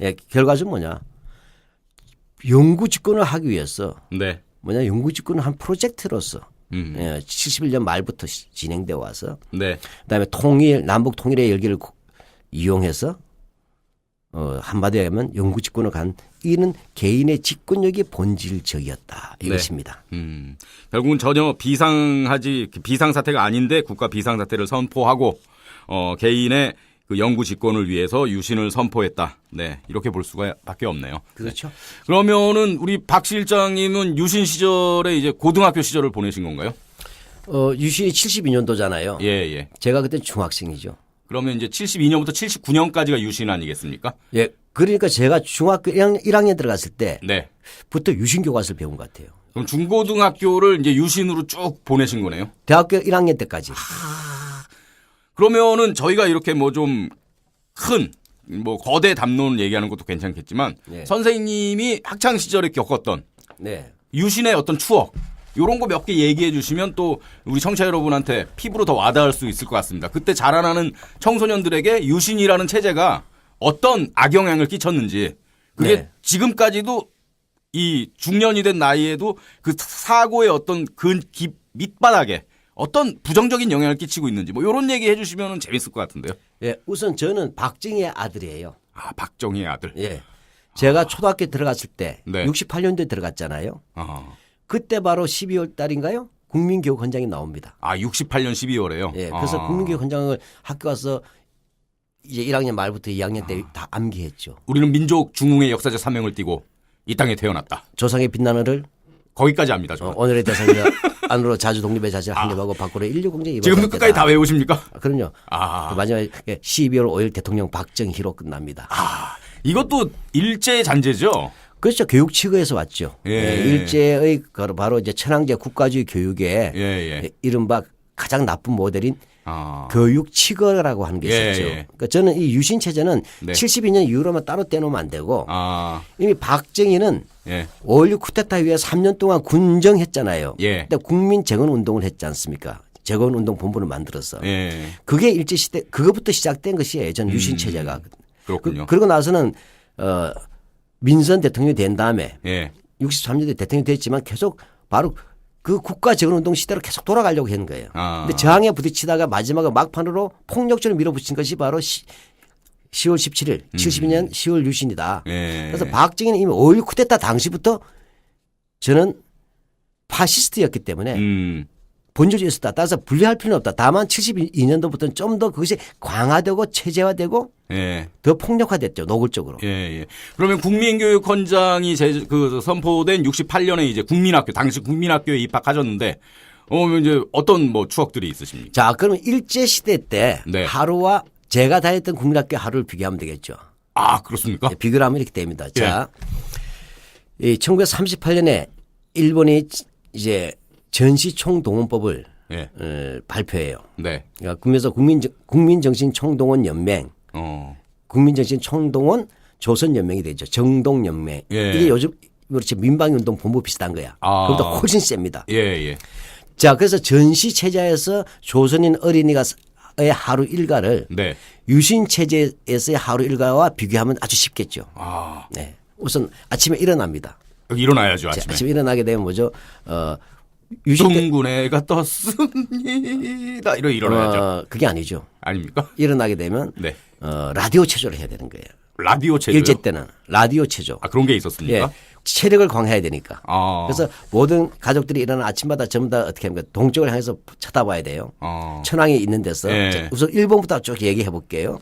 예, 결과적으로 뭐냐. 영구 집권을 하기 위해서 네. 뭐냐 영구 집권을 한 프로젝트로서 음. 예, 71년 말부터 진행되어 와서 네. 그다음에 통일 남북 통일의 열기를 이용해서 한마디로 하면 영구 집권을 간 이는 개인의 집권력이 본질적이었다 이것입니다. 결국은 전혀 비상사태가 아닌데 국가 비상사태를 선포하고 개인의 그 영구 집권을 위해서 유신을 선포했다. 네, 이렇게 볼 수밖에 없네요. 그렇죠. 그러면은 우리 박 실장님은 유신 시절에 이제 고등학교 시절을 보내신 건가요? 유신이 72년도잖아요. 예, 예. 제가 그때 중학생이죠. 그러면 이제 72년부터 79년까지가 유신 아니겠습니까? 예. 그러니까 제가 중학교 1학년 들어갔을 때부터 네. 유신 교과서를 배운 것 같아요. 그럼 중고등학교를 이제 유신으로 쭉 보내신 거네요? 대학교 1학년 때까지. 그러면은 저희가 이렇게 뭐 좀 큰 거대 담론 얘기하는 것도 괜찮겠지만 네. 선생님이 학창 시절에 겪었던 네. 유신의 어떤 추억 이런 거 몇 개 얘기해 주시면 또 우리 청취자 여러분한테 피부로 더 와닿을 수 있을 것 같습니다. 그때 자라나는 청소년들에게 유신이라는 체제가 어떤 악영향을 끼쳤는지 그게 네. 지금까지도 이 중년이 된 나이에도 그 사고의 어떤 밑바닥에 어떤 부정적인 영향을 끼치고 있는지 뭐 이런 얘기 해주시면 재밌을 것 같은데요. 예. 우선 저는 박정희의 아들이에요. 아, 박정희의 아들. 예. 제가 초등학교 들어갔을 때 네. 68년도에 들어갔잖아요. 아, 그때 바로 12월 달인가요? 국민교육헌장이 나옵니다. 68년 12월에요. 예, 그래서 국민교육헌장을 학교 가서 이제 1학년 말부터 2학년 때 다 암기했죠. 우리는 민족 중흥의 역사적 사명을 띠고 이 땅에 태어났다. 조상의 빛나는를 거기까지 합니다. 저는. 오늘의 대상자 안으로 자주 독립의 자세를 한립하고 밖으로 인류공정이 지금도 끝까지 다 외우십니까? 그럼요. 아. 그 마지막에 12월 5일 대통령 박정희로 끝납니다. 이것도 일제 잔재죠. 그렇죠. 교육치고에서 왔죠. 예. 일제의 바로 이제 천황제 국가주의 교육의 예. 이른바 가장 나쁜 모델인 아. 교육치거라고 하는 게 예, 있었죠. 예. 그러니까 저는 이 유신체제는 네. 72년 이후로만 따로 떼놓으면 안 되고 아. 이미 박정희는 예. 5.16 쿠데타 이후에 3년 동안 군정했잖아요. 예. 근데 국민재건운동을 했지 않습니까? 재건운동 본부를 만들어서. 예. 그게 일제시대 그것부터 시작된 것이에요. 전 유신체제가. 그렇군요. 그러고 나서는 민선 대통령이 된 다음에 예. 63년도에 대통령이 됐지만 계속 바로 그 국가재건운동 시대로 계속 돌아가려고 하는 거예요. 아. 근데 저항에 부딪히다가 마지막에 막판으로 폭력적으로 밀어붙인 것이 바로 10월 17일 72년 10월 유신이다. 예. 그래서 박정희는 이미 5.16 쿠데타 당시부터 저는 파시스트였기 때문에 본질이 있었다. 따라서 분리할 필요는 없다. 다만 72년도부터는 좀 더 그것이 강화되고 체제화되고 예. 더 폭력화됐죠. 노골적으로. 예. 그러면 국민교육헌장이 그 선포된 68년에 이제 국민학교 당시 국민학교에 입학하셨는데 이제 어떤 뭐 추억들이 있으십니까? 자, 그러면 일제 시대 때 네. 하루와 제가 다녔던 국민학교 하루를 비교하면 되겠죠. 아, 그렇습니까? 비교를 하면 이렇게 됩니다. 예. 자, 이 1938년에 일본이 이제 전시총동원법을 예. 발표해요. 네. 그러니까 그러면서 국민정신총동원연맹, 국민정신총동원 조선연맹이 되죠. 정동연맹. 예. 이게 요즘 그렇지 민방위운동 본부 비슷한 거야. 아. 그보다 훨씬 셉니다. 예. 자, 그래서 전시체제에서 조선인 어린이가 의 하루 일과를 네. 유신 체제에서의 하루 일과와 비교하면 아주 쉽겠죠. 아, 네. 우선 아침에 일어납니다. 일어나야죠, 아침에. 아침에 일어나게 되면 뭐죠? 유신 때 둥근해가 떴습니다. 일어나야죠. 그게 아니죠. 아닙니까? 일어나게 되면 네. 라디오 체조를 해야 되는 거예요. 라디오 체조. 일제 때는 라디오 체조. 아, 그런 게 있었습니까? 예. 체력을 강화해야 되니까. 아. 그래서 모든 가족들이 일어나 아침마다 전부 다 어떻게 합니까? 동쪽을 향해서 쳐다봐야 돼요. 천황이 있는 데서. 예. 자, 우선 일본부터 쭉 얘기해 볼게요.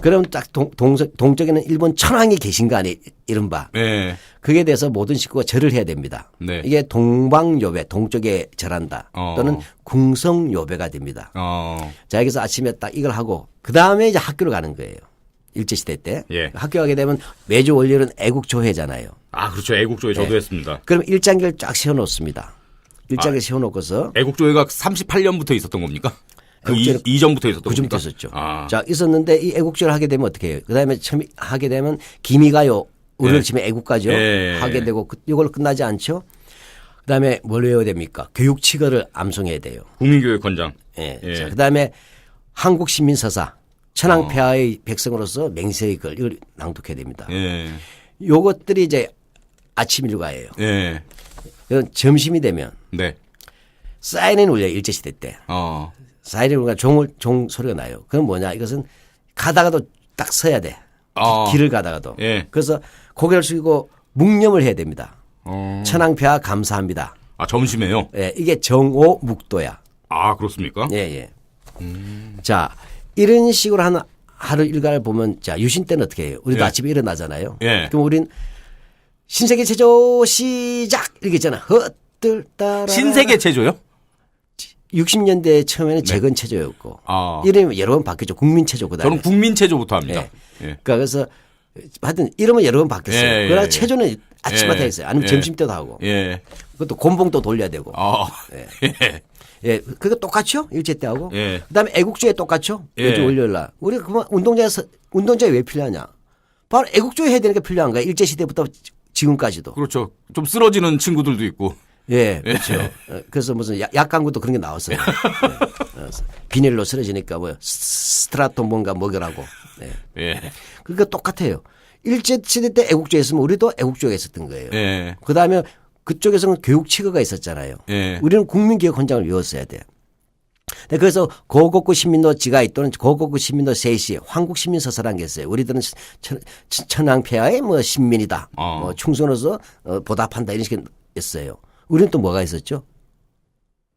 그럼 딱 동쪽에는 일본 천황이 계신 거 아니에요? 이른바. 네. 그에 대해서 모든 식구가 절을 해야 됩니다. 네. 이게 동방요배, 동쪽에 절한다. 또는 궁성요배가 됩니다. 자, 여기서 아침에 딱 이걸 하고 그다음에 이제 학교를 가는 거예요. 일제시대 때. 예. 학교 가게 되면 매주 월요일은 애국조회잖아요. 아, 그렇죠. 애국조회 저도 네. 했습니다. 그럼 일장기를 쫙 세워놓습니다. 일장기를 세워놓고서 애국조회가 38년부터 있었던 겁니까? 그 이전부터 있었던 그 겁니까? 전부터 있었죠. 아. 자, 있었는데 이 애국조를 하게 되면 어떻게 해요? 그다음에 처음 하게 되면 기미가요. 우리를 지금 애국가죠. 예. 하게 되고 이걸로 끝나지 않죠. 그다음에 뭘 외워야 됩니까? 교육치거를 암송해야 돼요. 국민교육헌장. 예. 예. 자, 그다음에 한국신민서사 천황폐하의 백성으로서 맹세의 글 이걸 낭독해야 됩니다. 예. 요것들이 이제 아침 일과예요. 예. 이건 점심이 되면 네. 사이렌 울려요. 일제시대 때. 사이렌 울리가 종 소리가 나요. 그건 뭐냐? 이것은 가다가도 딱 서야 돼. 길을 가다가도. 예. 그래서 고개를 숙이고 묵념을 해야 됩니다. 천황폐하 감사합니다. 아, 점심에요? 예, 이게 정오묵도야. 아, 그렇습니까? 예. 자, 이런 식으로 하루 일과를 보면 자, 유신 때는 어떻게 해요? 우리도 예. 아침에 일어나잖아요. 예. 그럼 우린 신세계 체조 시작 이렇게 있잖아. 헛들 따라 신세계 체조요? 60년대 처음에는 재건 체조였고 아. 이름이 여러 번 바뀌었죠. 국민 체조 그다음에. 저는 국민 체조부터 합니다. 예. 예. 그러니까 그래서 하여튼 이름은 여러 번 바뀌었어요. 예, 그러나 예. 체조는 아침마다 예. 했어요. 아니면 예. 점심 때도 하고. 예. 그것도 곤봉도 돌려야 되고. 아. 예. 예. 예, 그거 똑같죠? 일제 때 하고. 예. 그다음에 애국조회 똑같죠? 예. 매주 월요일 날. 우리가 그만 운동장에 왜 필요하냐? 바로 애국조회 해야 되는 게 필요한 거야. 일제 시대부터 지금까지도. 그렇죠. 좀 쓰러지는 친구들도 있고. 예, 그렇죠. 그래서 무슨 약 광고도 그런 게 나왔어요. 예. 비닐로 쓰러지니까 뭐 스트라톤 뭔가 먹으라고. 예. 예. 그러니까 똑같아요. 일제 시대 때 애국조회 했으면 우리도 애국조회 했었던 거예요. 예. 그다음에 그쪽에서는 교육치거가 있었잖아요. 예. 우리는 국민기억헌장을 외웠어야 돼. 네, 그래서 고곡구 시민도 지가이 또는 고곡구 시민도 셋이 황국 시민 서사라는 게 있어요. 우리들은 천황폐하의 뭐 신민이다. 뭐 충성으로서 보답한다 이런 식이었어요. 우리는 또 뭐가 있었죠?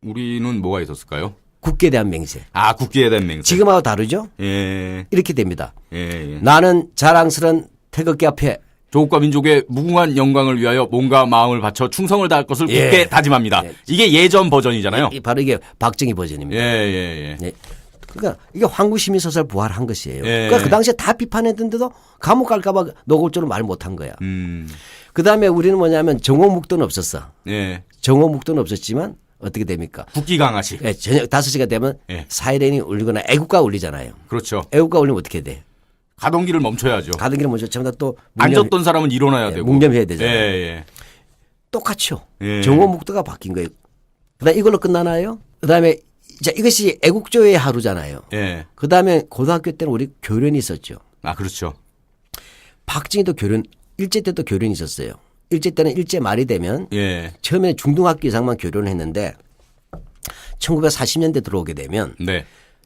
우리는 뭐가 있었을까요? 국기에 대한 맹세. 아, 국기에 대한 맹세. 지금하고 다르죠? 예. 이렇게 됩니다. 예. 나는 자랑스런 태극기 앞에 조국과 민족의 무궁한 영광을 위하여 몸과 마음을 바쳐 충성을 다할 것을 예. 굳게 다짐합니다. 예. 이게 예전 버전이잖아요. 바로 이게 박정희 버전입니다. 예. 네. 그러니까 이게 황구 시민 서사를 부활한 것이에요. 예. 그러니까 그 당시에 다 비판했는데도 감옥 갈까봐 노골적으로 말 못한 거야. 그 다음에 우리는 뭐냐면 정오묵도는 없었어. 예. 정오묵도는 없었지만 어떻게 됩니까? 국기 강화시. 예, 저녁 5시가 되면 예. 사이렌이 울리거나 애국가 울리잖아요. 그렇죠. 애국가 울리면 어떻게 돼? 가동기를 멈춰야죠. 가등기를 먼저 전부 다또 앉았던 사람은 일어나야 되고. 묵념해야 되잖아요. 예. 똑같죠. 예. 정오묵도가 바뀐 거예요. 그다음 이걸로 끝나나요? 그다음에 자 이것이 애국조의 하루잖아요. 예. 그다음에 고등학교 때는 우리 교련이 있었죠. 아, 그렇죠. 박정희도 교련 일제 때도 교련이 있었어요. 일제 때는 일제 말이 되면 예. 처음에 중등학교 이상만 교련을 했는데 1940년대 들어오게 되면 네.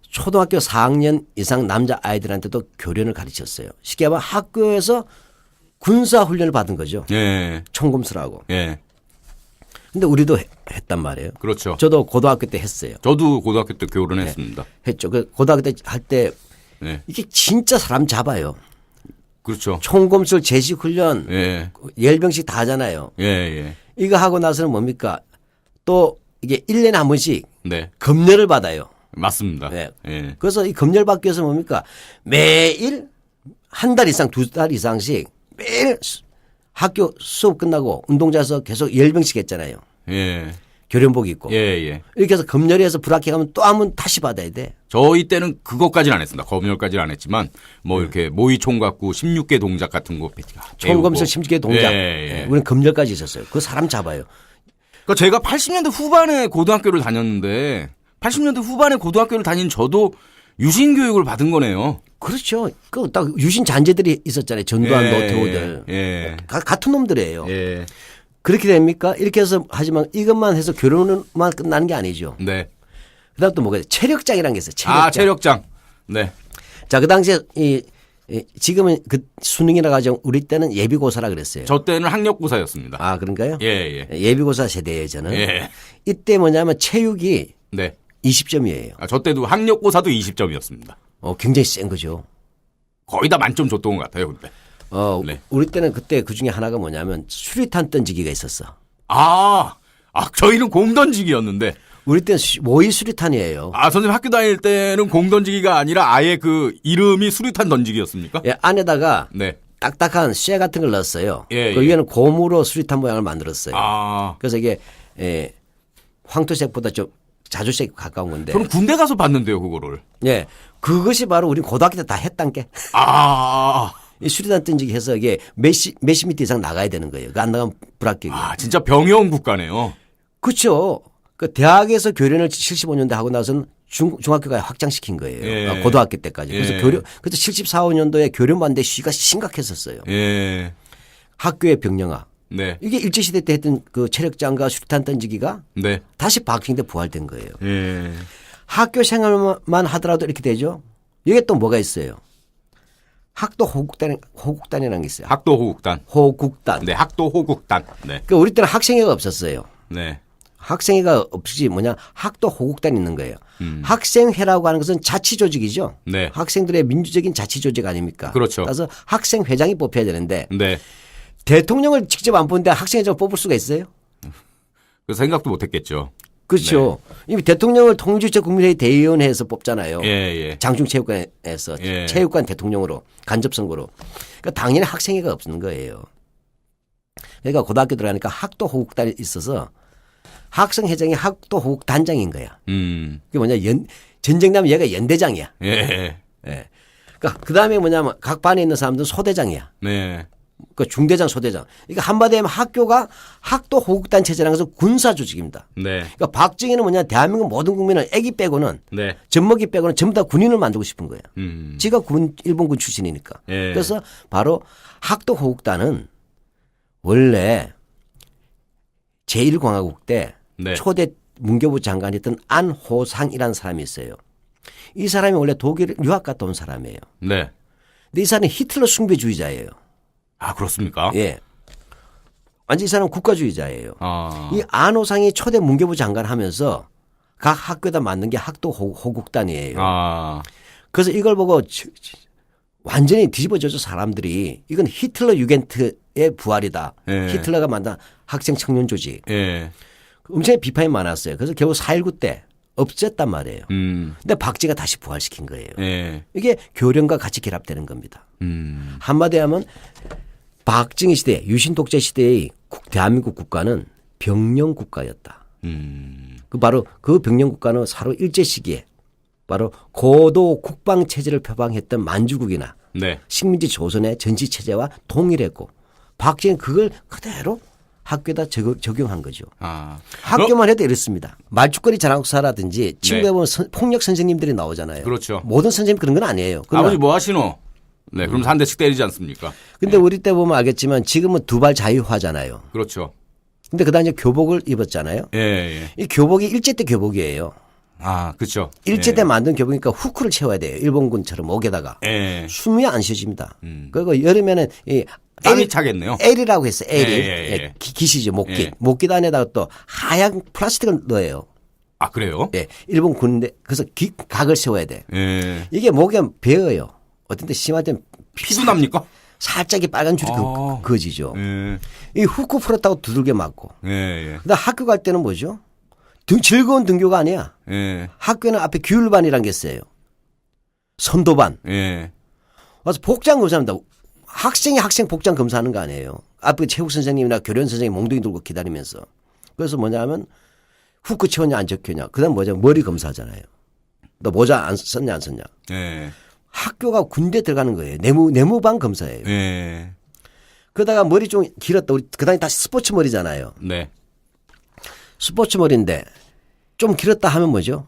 초등학교 4학년 이상 남자 아이들한테도 교련을 가르쳤어요. 쉽게 말하면 학교에서 군사 훈련을 받은 거죠. 예. 총검술하고. 예. 근데 우리도 했단 말이에요. 그렇죠. 저도 고등학교 때 했어요. 저도 고등학교 때 교련했습니다. 했죠. 그 고등학교 때 할 때 네. 이게 진짜 사람 잡아요. 그렇죠. 총검술 제식 훈련 예. 열병식 다 하잖아요. 예. 이거 하고 나서는 뭡니까? 또 이게 1년에 한 번씩 네. 검열을 받아요. 맞습니다. 네. 예. 그래서 이 검열 받기 위해서 뭡니까? 매일 한 달 이상, 2달 이상씩 매일 학교 수업 끝나고 운동장에서 계속 열병식 했잖아요. 예. 교련복 입고. 예. 이렇게 해서 검열해서 불합격하면 또 한 번 다시 받아야 돼. 저희 때는 그것까지는 안 했습니다. 검열까지는 안 했지만 뭐 이렇게 모의 총 갖고 16개 동작 같은 거 총검술 10개 동작. 예. 우리는 검열까지 있었어요. 그 사람 잡아요. 그러니까 제가 80년대 후반에 고등학교를 다녔는데 80년대 후반에 고등학교를 다닌 저도 유신 교육을 받은 거네요. 그렇죠. 그 딱 유신 잔재들이 있었잖아요. 전두환 예. 노태우들. 예. 같은 놈들이에요. 예. 그렇게 됩니까? 이렇게 해서 하지만 이것만 해서 교련만 끝나는 게 아니죠. 네. 그다음 또 뭐가 있어요? 체력장이라는 게 있어요. 체력장. 아, 체력장. 네. 자, 그 당시에 지금은 그 수능이라 가지고 우리 때는 예비고사라 그랬어요. 저 때는 학력고사였습니다. 아, 그런가요? 예. 예비고사 세대예요, 저는. 예. 이때 뭐냐면 체육이 네. 20점이에요. 아, 저 때도 학력고사도 20점이었습니다. 굉장히 센 거죠. 거의 다 만점 줬던 것 같아요, 그때. 네. 우리 때는 그때 그 중에 하나가 뭐냐면 수리탄 던지기가 있었어. 저희는 공 던지기였는데. 우리 때는 모의 수리탄이에요. 선생님 학교 다닐 때는 공 던지기가 아니라 아예 그 이름이 수리탄 던지기였습니까? 예, 안에다가 네. 딱딱한 쇠 같은 걸 넣었어요. 예, 그 예. 위에는 고무로 수리탄 모양을 만들었어요. 아. 그래서 이게 황토색보다 좀 자주색 가까운 건데. 저는 군대 가서 봤는데요, 그거를. 예, 그것이 바로 우리 고등학교 때 다 했단 게. 이 수리탄 던지기 해서 이게 몇십 미터 이상 나가야 되는 거예요. 그 안 나가면 불합격이에요. 진짜 병영 국가네요. 그렇죠. 그 대학에서 교련을 75년대 하고 나서는 중학교까지 확장시킨 거예요. 예. 고등학교 때까지. 그래서 예. 그래서 74, 5년도에 교련 반대 시위가 심각했었어요. 예. 학교의 병영화. 네. 이게 일제시대 때 했던 그 체력장과 수류탄 던지기가 네. 다시 박정희 때 부활된 거예요. 예. 학교 생활만 하더라도 이렇게 되죠. 이게 또 뭐가 있어요. 학도 호국단이라는 게 있어요. 학도 호국단. 호국단. 네, 학도 호국단. 네. 그 우리 때는 학생회가 없었어요. 네. 학생회가 없이 뭐냐 학도 호국단이 있는 거예요. 학생회라고 하는 것은 자치 조직이죠. 네. 학생들의 민주적인 자치 조직 아닙니까? 그렇죠. 그래서 학생회장이 뽑혀야 되는데 네. 대통령을 직접 안 뽑는데 학생회장을 뽑을 수가 있어요? 그 생각도 못 했겠죠. 그렇죠. 이미 대통령을 통일주체 국민회의 대의원회에서 뽑잖아요. 예. 장충체육관에서 예. 체육관 대통령으로 간접선거로. 그러니까 당연히 학생회가 없는 거예요. 그러니까 고등학교 들어가니까 학도 호국단이 있어서 학생회장이 학도 호국단장인 거야. 그게 뭐냐 전쟁 나면 얘가 연대장이야. 예. 예. 그러니까 그 다음에 뭐냐면 각 반에 있는 사람들은 소대장이야. 네. 그 중대장, 소대장. 그러니까 한마디로 하면 학교가 학도 호국단 체제라는 것은 군사 조직입니다. 네. 그러니까 박정희는 뭐냐 대한민국 모든 국민을 애기 빼고는 네. 젖먹이 빼고는 전부 다 군인을 만들고 싶은 거예요. 음. 지가 일본군 출신이니까. 예. 그래서 바로 학도 호국단은 원래 제1공화국 때 네. 초대 문교부 장관이었던 안호상이라는 사람이 있어요. 이 사람이 원래 독일 유학 갔다 온 사람이에요. 네. 근데 이 사람은 히틀러 숭배주의자예요. 아, 그렇습니까? 예. 완전 이 사람은 국가주의자예요. 아. 이 안호상이 초대 문교부 장관 하면서 각 학교에다 만든 게 학도 호국단이에요. 아. 그래서 이걸 보고 완전히 뒤집어져서 사람들이 이건 히틀러 유겐트의 부활이다. 예. 히틀러가 만든 학생 청년 조직. 예. 엄청 비판이 많았어요. 그래서 결국 4.19 때 없앴단 말이에요. 근데 박쥐가 다시 부활시킨 거예요. 예. 이게 교련과 같이 결합되는 겁니다. 한마디 하면 박정희 시대, 유신 독재 시대의 대한민국 국가는 병영 국가였다. 그 바로 그 병영 국가는 바로 일제 시기에 바로 고도 국방 체제를 표방했던 만주국이나 네. 식민지 조선의 전시 체제와 동일했고 박정희는 그걸 그대로 학교에다 적용한 거죠. 아. 학교만 해도 이렇습니다. 말죽거리 자랑사라든지 친구에 네. 보면 폭력 선생님들이 나오잖아요. 그렇죠. 모든 선생님 그런 건 아니에요. 그러나 아버지 뭐 하시노? 네. 그럼 한 대씩 때리지 않습니까? 근데 우리 때 보면 알겠지만 지금은 두발 자유화잖아요. 그렇죠. 근데 그다음에 이제 교복을 입었잖아요. 예, 예. 이 교복이 일제 때 교복이에요. 아, 그렇죠. 일제 때 만든 교복이니까 후크를 채워야 돼요. 일본군처럼 목에다가. 예. 숨이 안 쉬어집니다. 그리고 여름에는 이 땀이 차겠네요. L이라고 했어요. L이. 예, 예, 예. 기시죠. 목깃. 예. 목깃 안에다가 또 하얀 플라스틱을 넣어요. 아, 그래요? 예. 일본 군대. 그래서 각을 세워야 돼. 예. 이게 목에 베어요. 어떤 때 심할 땐 피도 납니까? 살짝이 빨간 줄이 아. 그어지죠. 예. 이 후크 풀었다고 두들겨 맞고. 예, 예. 그다음 학교 갈 때는 뭐죠? 즐거운 등교가 아니야. 예. 학교에는 앞에 규율반이라는 게 있어요. 선도반. 예. 와서 복장 검사합니다. 학생이 학생 복장 검사하는 거 아니에요. 앞에 체육 선생님이나 교련 선생님 몽둥이 들고 기다리면서. 그래서 뭐냐면 후크 채웠냐 안 적혔냐. 그다음 뭐죠? 머리 검사하잖아요. 너 모자 안 썼냐 안 썼냐. 예. 학교가 군대 들어가는 거예요. 내무반 검사예요. 예. 그러다가 머리 좀 길었다. 우리 그다음에 다시 스포츠 머리잖아요. 네. 스포츠 머리인데 좀 길었다 하면 뭐죠?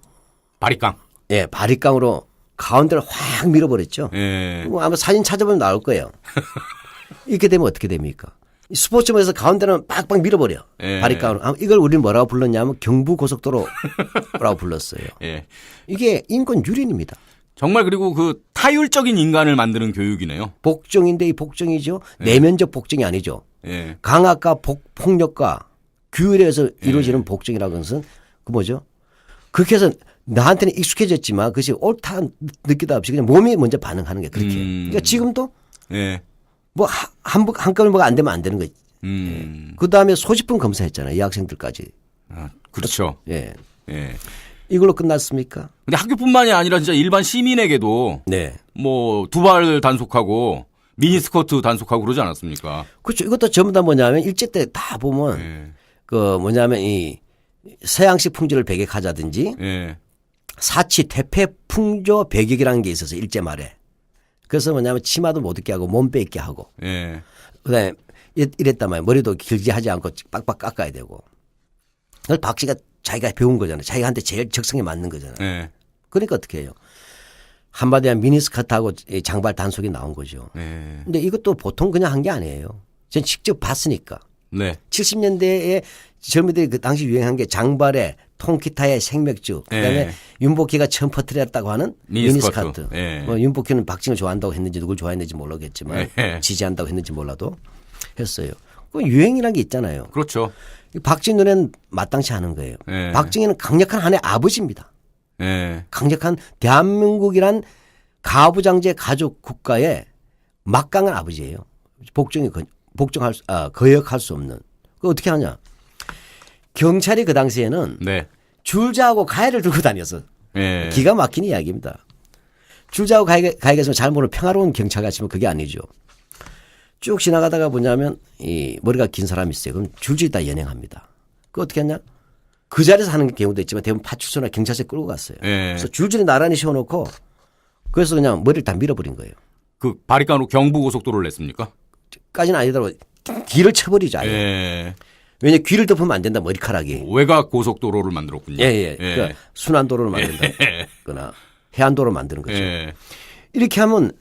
바리깡. 예, 바리깡으로 가운데를 확 밀어버렸죠. 예. 뭐 아마 사진 찾아보면 나올 거예요. 이렇게 되면 어떻게 됩니까? 이 스포츠머에서 가운데는 빡빡 밀어버려. 예. 바리깡으로. 이걸 우리는 뭐라고 불렀냐면 경부고속도로라고 불렀어요. 예. 이게 인권 유린입니다. 정말 그리고 그 타율적인 인간을 만드는 교육이네요. 복종인데 이 복종이죠. 내면적 복종이 아니죠. 예. 강압과 폭력과 규율에 의해서 이루어지는 복종이라는 것은 그 뭐죠? 그렇게 해서 나한테는 익숙해졌지만 그것이 옳다 느끼다 없이 그냥 몸이 먼저 반응하는 게 그렇게. 그러니까 지금도 예. 뭐 한꺼번에 뭐가 안 되면 안 되는 거지. 그 다음에 소지품 검사했잖아요. 이 학생들까지. 아, 그렇죠. 예. 예. 이걸로 끝났습니까? 근데 학교뿐만이 아니라 진짜 일반 시민에게도 네. 뭐 두발 단속하고 미니스커트 단속하고 그러지 않았습니까? 그렇죠. 이것도 전부 다 뭐냐면 일제 때 다 보면 예. 그 뭐냐면 이 서양식 풍조를 배격하자든지 예. 사치 퇴폐 풍조 배격이라는 게 있어서 일제 말에. 그래서 뭐냐면 치마도 못 입게 하고 몸 빼입게 하고. 예. 그다음에 이랬단 말이에요. 머리도 길게 하지 않고 빡빡 깎아야 되고. 그걸 박씨가 자기가 배운 거잖아요. 자기한테 제일 적성에 맞는 거잖아요. 예. 그러니까 어떻게 해요? 한마디로 하면 미니스커트하고 장발 단속이 나온 거죠. 예. 근데 이것도 보통 그냥 한 게 아니에요. 전 직접 봤으니까. 네. 70년대에 젊은이들이 그 당시 유행한 게 장발에 통기타에 생맥주, 그다음에 예. 윤복희가 처음 퍼뜨렸다고 하는 미니스커트. 미니스커트. 예. 뭐 윤복희는 박정희를 좋아한다고 했는지 누굴 좋아했는지 모르겠지만 예. 지지한다고 했는지 몰라도 했어요. 그 유행이라는 게 있잖아요. 그렇죠. 박정희 노래는 마땅치 않은 거예요. 예. 박정희는 강력한 한의 아버지입니다. 예. 강력한 대한민국이란 가부장제 가족 국가의 막강한 아버지예요. 거역할 수 없는. 그 어떻게 하냐? 경찰이 그 당시에는 네. 줄자하고 가해를 들고 다녀서 예. 기가 막힌 이야기입니다. 줄자하고 가해가 있으면 잘 모르는 평화로운 경찰 같지만 그게 아니죠. 쭉 지나가다가 뭐냐면 이 머리가 긴 사람이 있어요. 그럼 줄줄이 다 연행합니다. 그 어떻게 하냐? 그 자리에서 하는 경우도 있지만 대부분 파출소나 경찰서에 끌고 갔어요. 예. 그래서 줄줄이 나란히 세워놓고 그래서 그냥 머리를 다 밀어버린 거예요. 그 바리깡으로 경부고속도로를 냈습니까? 까지는 아니더라도 귀를 쳐버리죠. 아예. 예. 왜냐 귀를 덮으면 안 된다 머리카락이. 외곽 고속도로를 만들었군요. 예예. 그러니까 순환도로를 만든다거나 해안도로를 만드는 거죠. 예. 이렇게 하면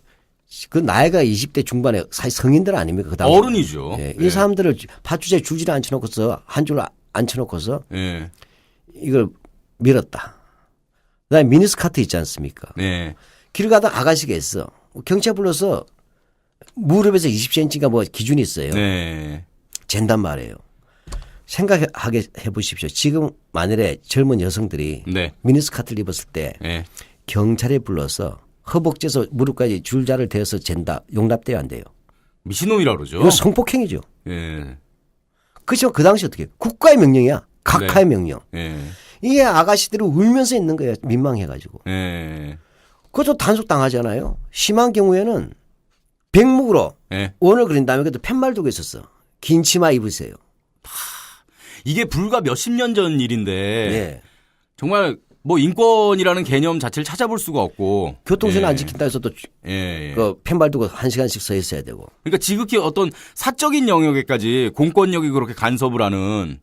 그 나이가 20대 중반에 사실 성인들 아닙니까? 그 당시에. 어른이죠. 예. 예. 이 사람들을 파출소에 줄줄이 앉혀놓고서 한 줄 앉혀놓고서 예. 이걸 밀었다. 그다음에 미니스카트 있지 않습니까? 네. 길 가다 아가씨가 있어. 경찰 불러서 무릎에서 20cm가 뭐 기준이 있어요. 네. 잰단 말이에요. 생각하게 해보십시오. 지금 만일에 젊은 여성들이 네. 미니스카트를 입었을 때 네. 경찰에 불러서 허벅지에서 무릎까지 줄자를 대어서 잰다. 용납돼야 안 돼요. 미친놈이라 그러죠. 이거 성폭행이죠. 예. 그렇지만 그 당시 어떻게 해요? 국가의 명령이야. 각하의 네. 명령. 예. 이게 아가씨들이 울면서 있는 거예요. 민망해가지고. 예. 그것도 단속당하잖아요. 심한 경우에는 백목으로 예. 원을 그린 다음에 그래도 팻말 두고 있었어. 긴 치마 입으세요. 이게 불과 몇십 년 전 일인데 예. 정말 뭐 인권이라는 개념 자체를 찾아볼 수가 없고 교통신호 예. 안 지킨다 해서도 예. 그 팻말 두고 1시간씩 서 있어야 되고. 그러니까 지극히 어떤 사적인 영역에까지 공권력이 그렇게 간섭을 하는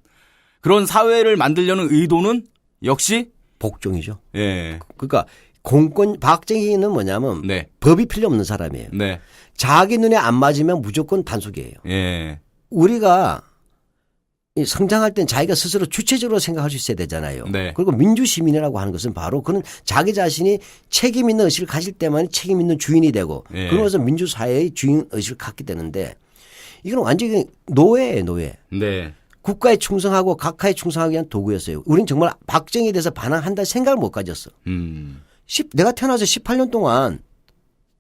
그런 사회를 만들려는 의도는 역시 복종이죠. 예. 그러니까 박정희는 뭐냐면 네. 법이 필요 없는 사람이에요. 네. 자기 눈에 안 맞으면 무조건 단속이에요. 예. 우리가 이 성장할 땐 자기가 스스로 주체적으로 생각할 수 있어야 되잖아요. 네. 그리고 민주시민이라고 하는 것은 바로 그는 자기 자신이 책임 있는 의식을 가질 때만 책임 있는 주인이 되고 예. 그러면서 민주사회의 주인 의식을 갖게 되는데 이건 완전히 노예예요. 노예. 네. 국가에 충성하고 각하에 충성하기 위한 도구였어요. 우리는 정말 박정희에 대해서 반항한다 생각을 못 가졌어. 내가 태어나서 18년 동안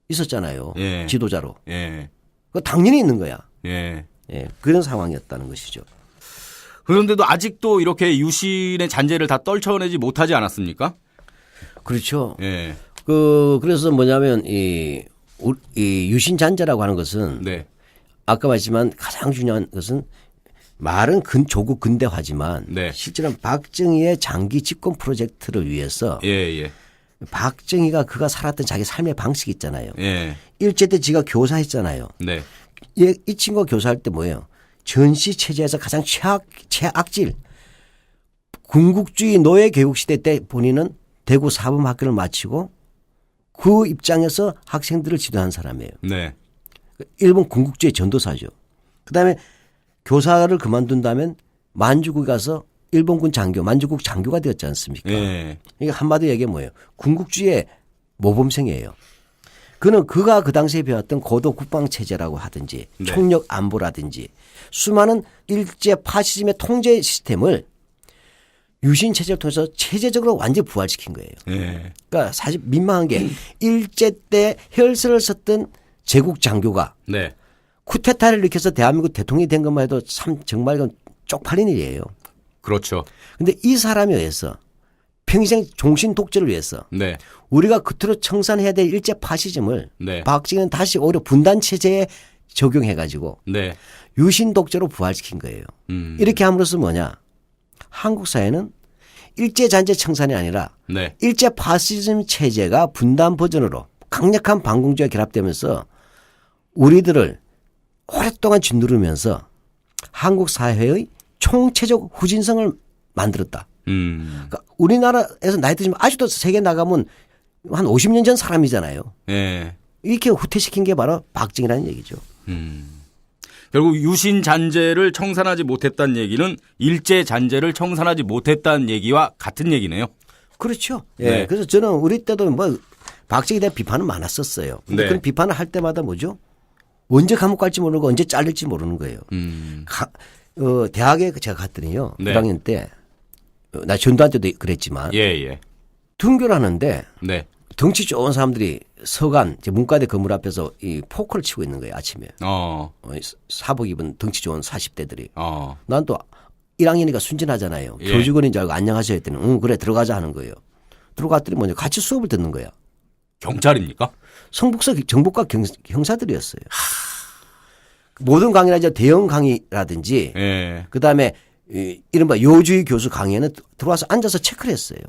있었잖아요. 예. 지도자로. 예. 그거 당연히 있는 거야. 예. 예, 그런 상황이었다는 것이죠. 그런데도 아직도 이렇게 유신의 잔재를 다 떨쳐내지 못하지 않았습니까? 그렇죠. 예. 그래서 뭐냐면 이 유신잔재라고 하는 것은 네. 아까 말했지만 가장 중요한 것은 말은 조국 근대화지만 네. 실제로는 박정희의 장기 집권 프로젝트를 위해서 예, 예. 박정희가 그가 살았던 자기 삶의 방식이 있잖아요. 예. 일제 때 지가 교사했잖아요. 네. 이 친구가 교사할 때 뭐예요? 전시 체제에서 가장 최악질 군국주의 노예 교육 시대 때 본인은 대구 사범학교를 마치고 그 입장에서 학생들을 지도한 사람이에요. 네. 일본 군국주의 전도사죠. 그다음에 교사를 그만둔다면 만주국에 가서 일본군 장교, 만주국 장교가 되었지 않습니까? 예. 이게 한마디로 얘기하면 뭐예요? 군국주의의 모범생이에요. 그는 그가 그 당시에 배웠던 고도 국방 체제라고 하든지 네. 총력 안보라든지 수많은 일제 파시즘의 통제 시스템을 유신 체제를 통해서 체제적으로 완전히 부활시킨 거예요. 예. 그러니까 사실 민망한 게 일제 때 혈서를 썼던 제국 장교가 네. 쿠데타를 일으켜서 대한민국 대통령이 된 것만 해도 참 정말 이건 쪽팔린 일이에요. 그렇죠. 근데 이 사람에 의해서 평생 종신 독재를 위해서 네. 우리가 그토록 청산해야 될 일제 파시즘을 네. 박정희는 다시 오히려 분단 체제에 적용해 가지고 네. 유신 독재로 부활시킨 거예요. 이렇게 함으로써 뭐냐? 한국 사회는 일제 잔재 청산이 아니라 네. 일제 파시즘 체제가 분단 버전으로 강력한 반공주의와 결합되면서 우리들을 오랫동안 짓누르면서 한국 사회의 총체적 후진성을 만들었다. 그러니까 우리나라에서 나이 드시면 아직도 세계 나가면 한 50년 전 사람이잖아요. 예. 이렇게 후퇴시킨 게 바로 박정희라는 얘기죠. 결국 유신 잔재를 청산하지 못했다는 얘기는 일제 잔재를 청산하지 못했다는 얘기와 같은 얘기네요. 그렇죠. 예. 네. 그래서 저는 우리 때도 뭐 박정희에 대한 비판은 많았었어요. 근데 네. 그런 비판을 할 때마다 뭐죠? 언제 감옥 갈지 모르고 언제 잘릴지 모르는 거예요. 대학에 제가 갔더니요. 네. 1학년 때 나 전두환 때도 그랬지만 예, 예. 등교를 하는데 네. 덩치 좋은 사람들이 서간 문과대 건물 앞에서 이 포크를 치고 있는 거예요. 아침에. 사복 입은 덩치 좋은 40대들이. 난 또 1학년이니까 순진하잖아요. 예. 교직원인 줄 알고 안녕하세요 했더니 응 그래 들어가자 하는 거예요. 들어갔더니 뭐냐 같이 수업을 듣는 거야. 경찰입니까? 성북서 정보과 형사들이었어요. 모든 강의나 이제 대형 강의라든지 예. 그다음에 이른바 요주의 교수 강의에는 들어와서 앉아서 체크를 했어요.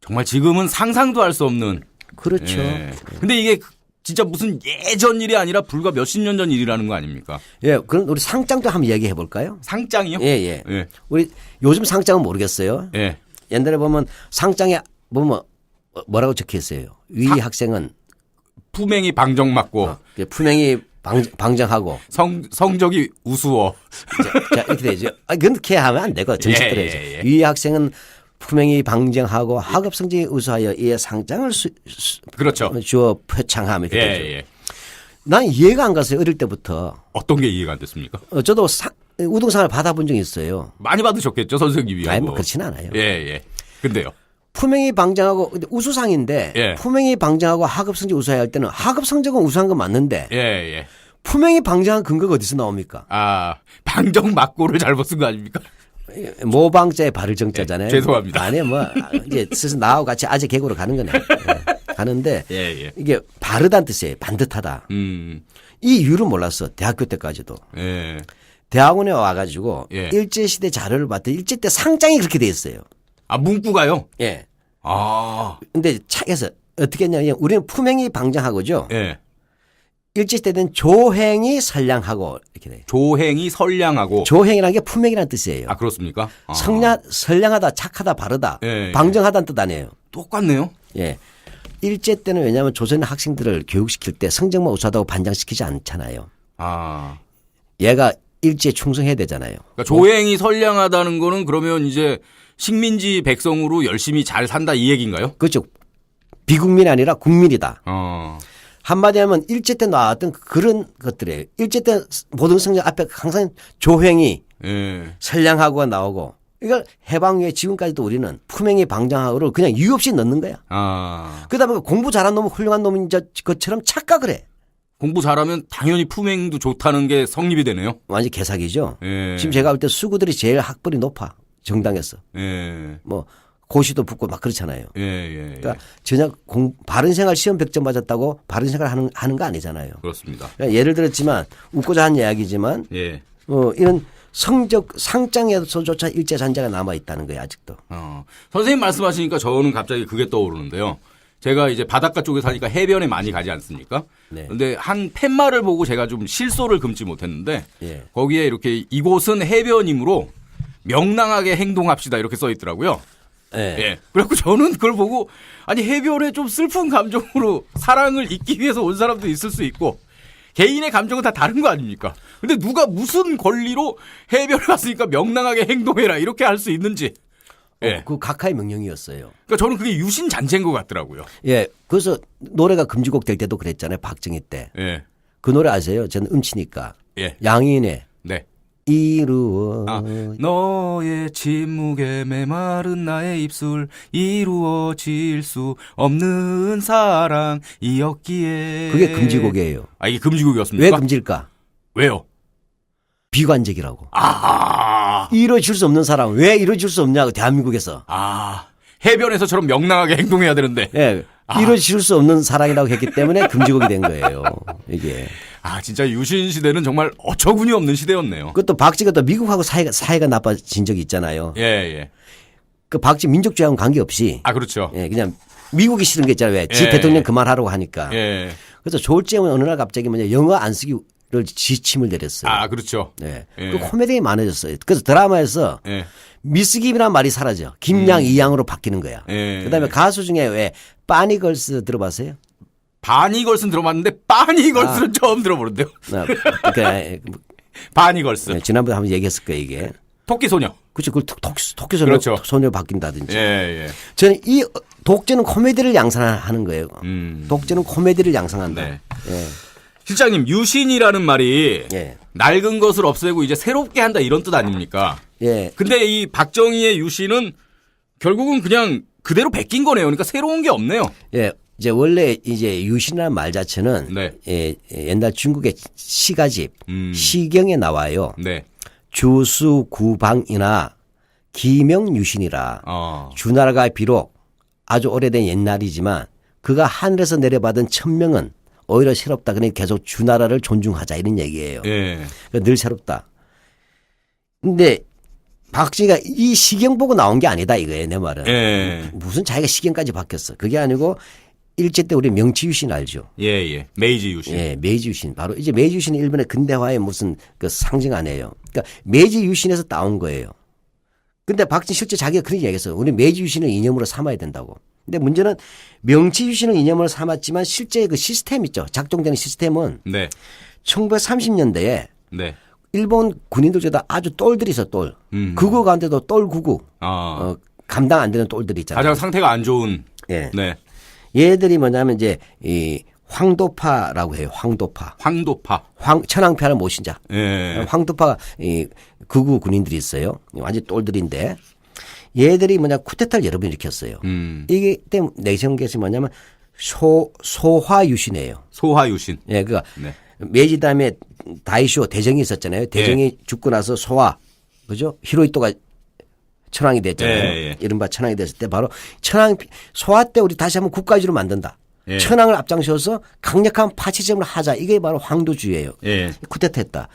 정말 지금은 상상도 할 수 없는. 그렇죠. 예. 근데 이게 진짜 무슨 예전 일이 아니라 불과 몇십 년 전 일이라는 거 아닙니까? 예, 그럼 우리 상장도 한번 얘기해 볼까요? 상장이요? 예, 예. 예. 우리 요즘 상장은 모르겠어요. 예. 옛날에 보면 상장에 보면 뭐라고 적혀 있어요. 위 학생은 품행이 방정 맞고 품행이 방정하고 성적이 우수워. 자, 이렇게 되죠. 그렇게 하면 안 되고 정식 들어야죠. 예. 위 학생은 품행이 방정하고 학업 성적이 우수하여 이에 상장을 그렇죠. 주어 표창함 이렇게 되죠. 예. 난 이해가 안 갔어요. 어릴 때부터. 어떤 게 이해가 안 됐습니까? 저도 우등상을 받아본 적이 있어요. 많이 받으셨겠죠, 선생님이. 아니 뭐 그렇지는 않아요. 예. 근데요. 품행이 방정하고 우수상인데 예. 품행이 방정하고 학업 성적 우수해야 할 때는 학업 성적은 우수한 건 맞는데 예. 품행이 방정한 근거가 어디서 나옵니까? 아, 방정 막고를 잘못 쓴 거 아닙니까? 모방자의 발을 정자잖아요. 죄송합니다. 아니 뭐 이제 스스로 나하고 같이 아재 개그로 가는 거네. 가는데 예. 이게 바르다는 뜻이에요. 반듯하다. 이 이유를 몰랐어. 대학교 때까지도. 예. 대학원에 와가지고 예. 일제시대 자료를 봤더니 일제 때 상장이 그렇게 돼 있어요. 아, 문구가요? 예. 아. 근데 차에서 어떻게 했냐면 우리는 품행이 방정하고죠. 예. 일제시대 때는 조행이 선량하고 이렇게 돼요. 조행이 선량하고. 조행이라는 게 품행이라는 뜻이에요. 아, 그렇습니까? 아. 선량하다, 착하다, 바르다, 예. 방정하다는 뜻 아니에요. 똑같네요. 예. 일제 때는 왜냐하면 조선 학생들을 교육시킬 때 성적만 우수하다고 반장시키지 않잖아요. 아. 얘가 일제에 충성해야 되잖아요. 그러니까 조행이 선량하다는 거는 그러면 이제 식민지 백성으로 열심히 잘 산다 이 얘기인가요? 그렇죠. 비국민이 아니라 국민이다. 한마디 하면 일제 때 나왔던 그런 것들이에요. 일제 때 모든 성적 앞에 항상 조행이 예. 선량하고가 나오고 이걸 해방 후에 지금까지도 우리는 품행이 방정하고를 그냥 이유 없이 넣는 거야. 아. 그다음에 공부 잘한 놈은 훌륭한 놈인 것처럼 착각을 해. 공부 잘하면 당연히 품행도 좋다는 게 성립이 되네요. 완전 개사기죠. 예. 지금 제가 볼 때 수구들이 제일 학벌이 높아. 정당에서. 예. 뭐 고시도 붙고 막 그렇잖아요. 예. 그러니까 전혀 바른 생활 시험 100점 맞았다고 바른 생활 하는 거 아니잖아요. 그렇습니다. 그러니까 예를 들었지만 웃고자 한 이야기지만 예. 이런 성적 상장에서조차 일제 잔재가 남아 있다는 거예요 아직도. 선생님 말씀하시니까 저는 갑자기 그게 떠오르는데요. 제가 이제 바닷가 쪽에 사니까 해변에 많이 가지 않습니까? 네. 근데 한 팻말을 보고 제가 좀 실소를 금치 못했는데 예. 거기에 이렇게 이곳은 해변이므로 명랑하게 행동합시다 이렇게 써 있더라고요. 예. 예. 그래갖고 저는 그걸 보고 아니 해변에 좀 슬픈 감정으로 사랑을 잊기 위해서 온 사람도 있을 수 있고 개인의 감정은 다 다른 거 아닙니까? 근데 누가 무슨 권리로 해변에 갔으니까 명랑하게 행동해라 이렇게 할 수 있는지. 예. 그 각하의 명령이었어요. 그러니까 저는 그게 유신 잔재인 것 같더라고요. 예. 그래서 노래가 금지곡 될 때도 그랬잖아요. 박정희 때. 예. 그 노래 아세요? 저는 음치니까. 예. 양인의 네. 이루어 너의 침묵에 메마른 나의 입술 이루어질 수 없는 사랑이었기에 그게 금지곡이에요. 아 이게 금지곡이었습니까? 왜 금지일까? 왜요? 비관적이라고. 아 이루어질 수 없는 사람 왜 이루어질 수 없냐고 대한민국에서. 해변에서처럼 명랑하게 행동해야 되는데 예. 이루어질 수 없는 사랑이라고 했기 때문에 금지곡이 된 거예요. 이게. 진짜 유신 시대는 정말 어처구니 없는 시대였네요. 그것도 박쥐가 또 미국하고 사이가 나빠진 적이 있잖아요. 예. 그 박쥐 민족주의하고는 관계없이. 그렇죠. 예, 그냥 미국이 싫은 게 있잖아요. 왜? 지 예. 대통령 그만하라고 하니까. 예. 그래서 졸지형은 어느 날 갑자기 영어 안 쓰기를 지침을 내렸어요. 그렇죠. 네. 예. 그 코미디가 많아졌어요. 그래서 드라마에서 예. 미스 김이라는 말이 사라져. 김양 이양으로 바뀌는 거야. 예. 그다음에 가수 중에 왜 빠니걸스 들어봤어요? 바니걸스는 들어봤는데 빠니걸스는 처음 들어보는데요. 바니걸스. 네, 지난번에 한번 얘기했을 거예요, 이게. 토끼소녀. 그렇죠. 그 토끼소녀 그렇죠. 소녀 바뀐다든지. 예. 저는 이 독재는 코미디를 양산하는 거예요. 독재는 코미디를 양산한다. 네. 예. 실장님, 유신이라는 말이 예. 낡은 것을 없애고 이제 새롭게 한다 이런 뜻 아닙니까? 예. 근데 이 박정희의 유신은 결국은 그냥 그대로 베낀 거네요. 그러니까 새로운 게 없네요. 예. 이제 원래 이제 유신이라는 말 자체는 네. 옛날 중국의 시가집, 시경에 나와요. 네. 주수구방이나 기명유신이라 주나라가 비록 아주 오래된 옛날이지만 그가 하늘에서 내려받은 천명은 오히려 새롭다. 그러니 계속 주나라를 존중하자 이런 얘기예요. 예. 그러니까 늘 새롭다. 근데 박정희가 이 시경 보고 나온 게 아니다 이거예요. 내 말은. 예. 무슨 자기가 시경까지 바뀌었어. 그게 아니고 일제 때 우리 명치유신 알죠? 예. 메이지 유신. 예, 메이지 유신. 바로 이제 메이지 유신은 일본의 근대화의 무슨 그 상징 아니에요. 그러니까 메이지 유신에서 따온 거예요. 근데 박정희 실제 자기가 그런 얘기했어요. 우리 메이지 유신을 이념으로 삼아야 된다고. 근데 문제는 명치 유신을 이념으로 삼았지만 실제 그 시스템 있죠. 작동되는 시스템은 네. 1930년대에 네. 일본 군인들 중에 아주 똘들이 있어 똘. 극우 가운데도 똘 극우. 감당 안 되는 똘들이 있잖아요. 가장 상태가 안 좋은. 예. 네. 얘들이 뭐냐면 이제 이 황도파라고 해요. 황도파. 황도파. 천황폐하는 모신자. 예. 황도파 이 극우 군인들이 있어요. 완전 똘들인데 얘들이 뭐냐 쿠데타를 여러 번 일으켰어요. 이게 때문에 내세운 게 뭐냐면 소화유신이에요. 소화유신. 예, 그니까 네. 메이지 다음에 다이쇼 대정이 있었잖아요. 대정이 죽고 나서 소화, 그죠? 히로히토가 천황이 됐잖아요. 예. 이른바 천황이 됐을 때 바로 소화 때 우리 다시 한번 국가주의를 만든다. 예. 천황을 앞장서서 강력한 파시즘을 하자. 이게 바로 황도주의예요. 예. 쿠데타했다.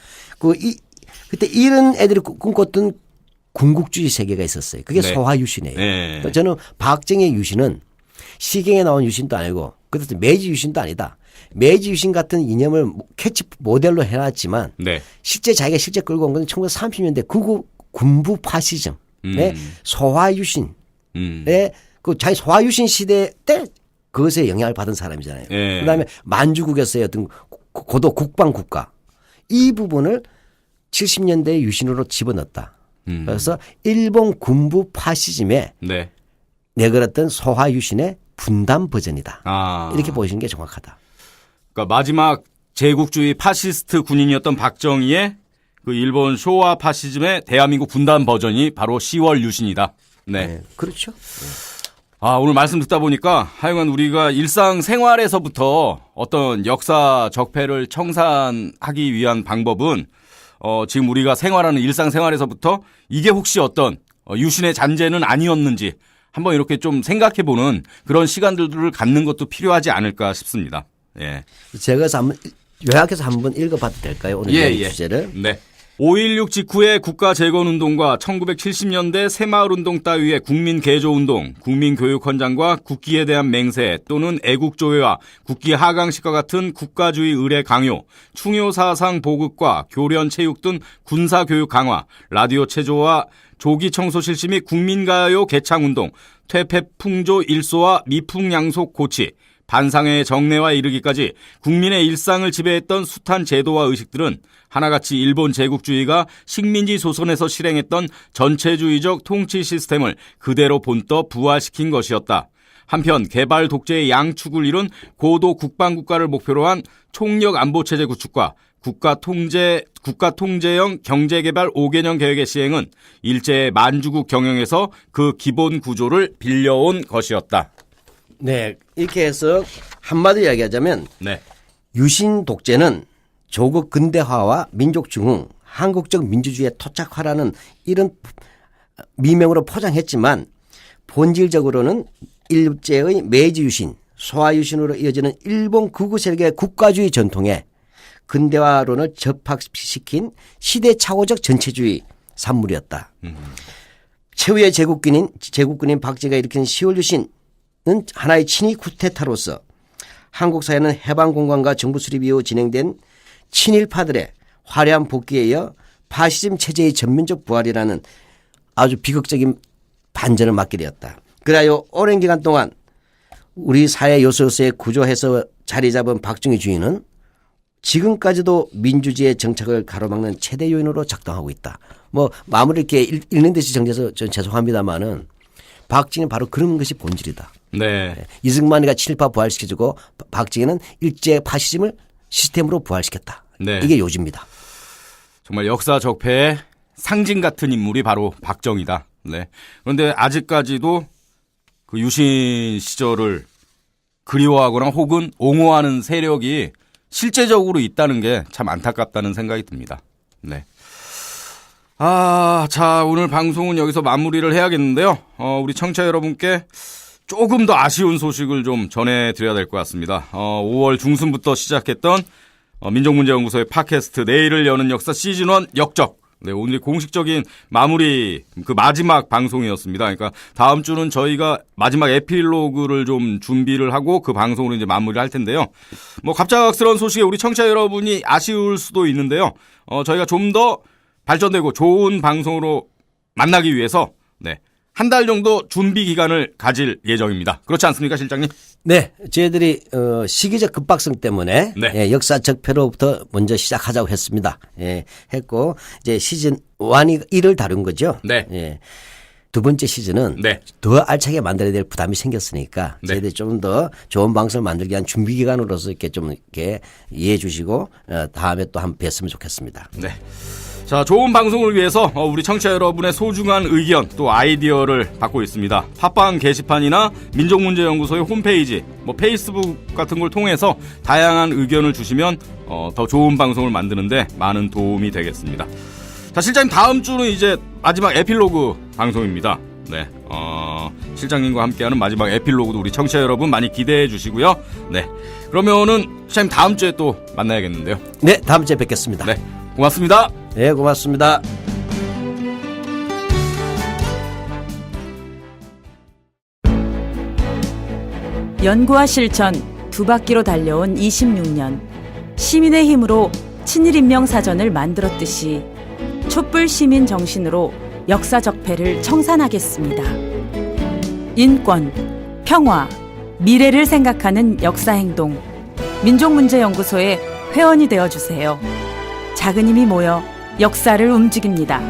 그때 이런 애들이 꿈꿨던 군국주의 세계가 있었어요. 그게 네. 소화유신이에요. 예. 저는 박정희의 유신은 시경에 나온 유신도 아니고 그래서 메이지 유신도 아니다. 메이지 유신 같은 이념을 캐치 모델로 해놨지만 네. 자기가 실제 끌고 온 건 1930년대 군부 파시즘의 소화유신의 그 자기 소화유신 시대 때 그것에 영향을 받은 사람이잖아요. 예. 그다음에 만주국에서의 어떤 고도 국방국가 이 부분을 70년대 유신으로 집어넣었다. 그래서 일본 군부 파시즘에 네. 내걸었던 소화유신의 분단 버전이다. 아. 이렇게 보시는 게 정확하다. 그러니까 마지막 제국주의 파시스트 군인이었던 박정희의 그 일본 쇼와 파시즘의 대한민국 분단 버전이 바로 10월 유신이다. 네. 네, 그렇죠. 아, 오늘 말씀 듣다 보니까 하여간 우리가 일상 생활에서부터 어떤 역사 적폐를 청산하기 위한 방법은 지금 우리가 생활하는 일상 생활에서부터 이게 혹시 어떤 유신의 잔재는 아니었는지 한번 이렇게 좀 생각해 보는 그런 시간들을 갖는 것도 필요하지 않을까 싶습니다. 예. 제가 한번 요약해서 한번 읽어봐도 될까요? 오늘 이 주제를. 네. 5.16 직후의 국가재건운동과 1970년대 새마을운동 따위의 국민개조운동, 국민교육헌장과 국기에 대한 맹세 또는 애국조회와 국기 하강식과 같은 국가주의 의례 강요, 충효사상 보급과 교련체육 등 군사교육 강화, 라디오 체조와 조기 청소 실시 및 국민가요 개창운동, 퇴폐풍조 일소와 미풍양속 고치, 반상회의 정례와 이르기까지 국민의 일상을 지배했던 숱한 제도와 의식들은 하나같이 일본 제국주의가 식민지 조선에서 실행했던 전체주의적 통치 시스템을 그대로 본떠 부활시킨 것이었다. 한편 개발 독재의 양축을 이룬 고도 국방국가를 목표로 한 총력 안보체제 구축과 국가 통제형 경제개발 5개년 계획의 시행은 일제의 만주국 경영에서 그 기본 구조를 빌려온 것이었다. 네, 이렇게 해서 한마디로 이야기하자면 네. 유신 독재는 조국 근대화와 민족 중흥, 한국적 민주주의의 토착화라는 이런 미명으로 포장했지만 본질적으로는 일제의 메이지 유신, 소화 유신으로 이어지는 일본 극우 세력의 국가주의 전통에 근대화론을 접합시킨 시대착오적 전체주의 산물이었다. 최후의 제국군인 박정희가 일으킨 10월 유신은 하나의 친위 쿠데타로서 한국 사회는 해방공관과 정부 수립 이후 진행된 친일파들의 화려한 복귀에 이어 파시즘 체제의 전면적 부활이라는 아주 비극적인 반전을 맞게 되었다. 그리하여 오랜 기간 동안 우리 사회 요소로서의 구조에서 자리 잡은 박정희 주의는 지금까지도 민주주의의 정착을 가로막는 최대 요인으로 작동하고 있다. 뭐 마무리 이렇게 읽는 듯이 정리해서 전 죄송합니다만은 박정희는 바로 그런 것이 본질이다. 네. 이승만이가 친일파 부활시켜주고 박정희는 일제 파시즘을 시스템으로 부활시켰다. 네. 이게 요지입니다. 정말 역사 적폐의 상징 같은 인물이 바로 박정희다. 네. 그런데 아직까지도 그 유신 시절을 그리워하거나 혹은 옹호하는 세력이 실제적으로 있다는 게 참 안타깝다는 생각이 듭니다. 네. 자, 오늘 방송은 여기서 마무리를 해야겠는데요. 우리 청취자 여러분께 조금 더 아쉬운 소식을 좀 전해드려야 될 것 같습니다. 5월 중순부터 시작했던 민족문제연구소의 팟캐스트 내일을 여는 역사 시즌1 역적. 네, 오늘 공식적인 마무리 그 마지막 방송이었습니다. 그러니까 다음 주는 저희가 마지막 에필로그를 좀 준비를 하고 그 방송으로 이제 마무리를 할 텐데요. 뭐 갑작스러운 소식에 우리 청취자 여러분이 아쉬울 수도 있는데요. 저희가 좀 더 발전되고 좋은 방송으로 만나기 위해서 네, 한 달 정도 준비 기간을 가질 예정입니다. 그렇지 않습니까, 실장님? 네, 저희들이 시기적 급박성 때문에 네. 예, 역사 적폐로부터 먼저 시작하자고 했습니다. 예, 했고 이제 시즌 1을 다룬 거죠. 네. 예. 두 번째 시즌은 네. 더 알차게 만들어야 될 부담이 생겼으니까 네. 저희들이 좀 더 좋은 방송을 만들기 위한 준비 기간으로서 이렇게 좀 이렇게 이해해 주시고 다음에 또 한번 뵀으면 좋겠습니다. 네. 자, 좋은 방송을 위해서 우리 청취자 여러분의 소중한 의견 또 아이디어를 받고 있습니다. 팟빵 게시판이나 민족문제연구소의 홈페이지, 뭐 페이스북 같은 걸 통해서 다양한 의견을 주시면 더 좋은 방송을 만드는데 많은 도움이 되겠습니다. 자, 실장님 다음 주는 이제 마지막 에필로그 방송입니다. 네, 실장님과 함께하는 마지막 에필로그도 우리 청취자 여러분 많이 기대해 주시고요. 네, 그러면은 실장님 다음 주에 또 만나야겠는데요. 네, 다음 주에 뵙겠습니다. 네, 고맙습니다. 네, 고맙습니다. 연구와 실천 두 바퀴로 달려온 26년. 시민의 힘으로 친일인명사전을 만들었듯이 촛불 시민 정신으로 역사 적폐를 청산하겠습니다. 인권, 평화, 미래를 생각하는 역사행동. 민족문제연구소의 회원이 되어주세요. 작은 힘이 모여 역사를 움직입니다.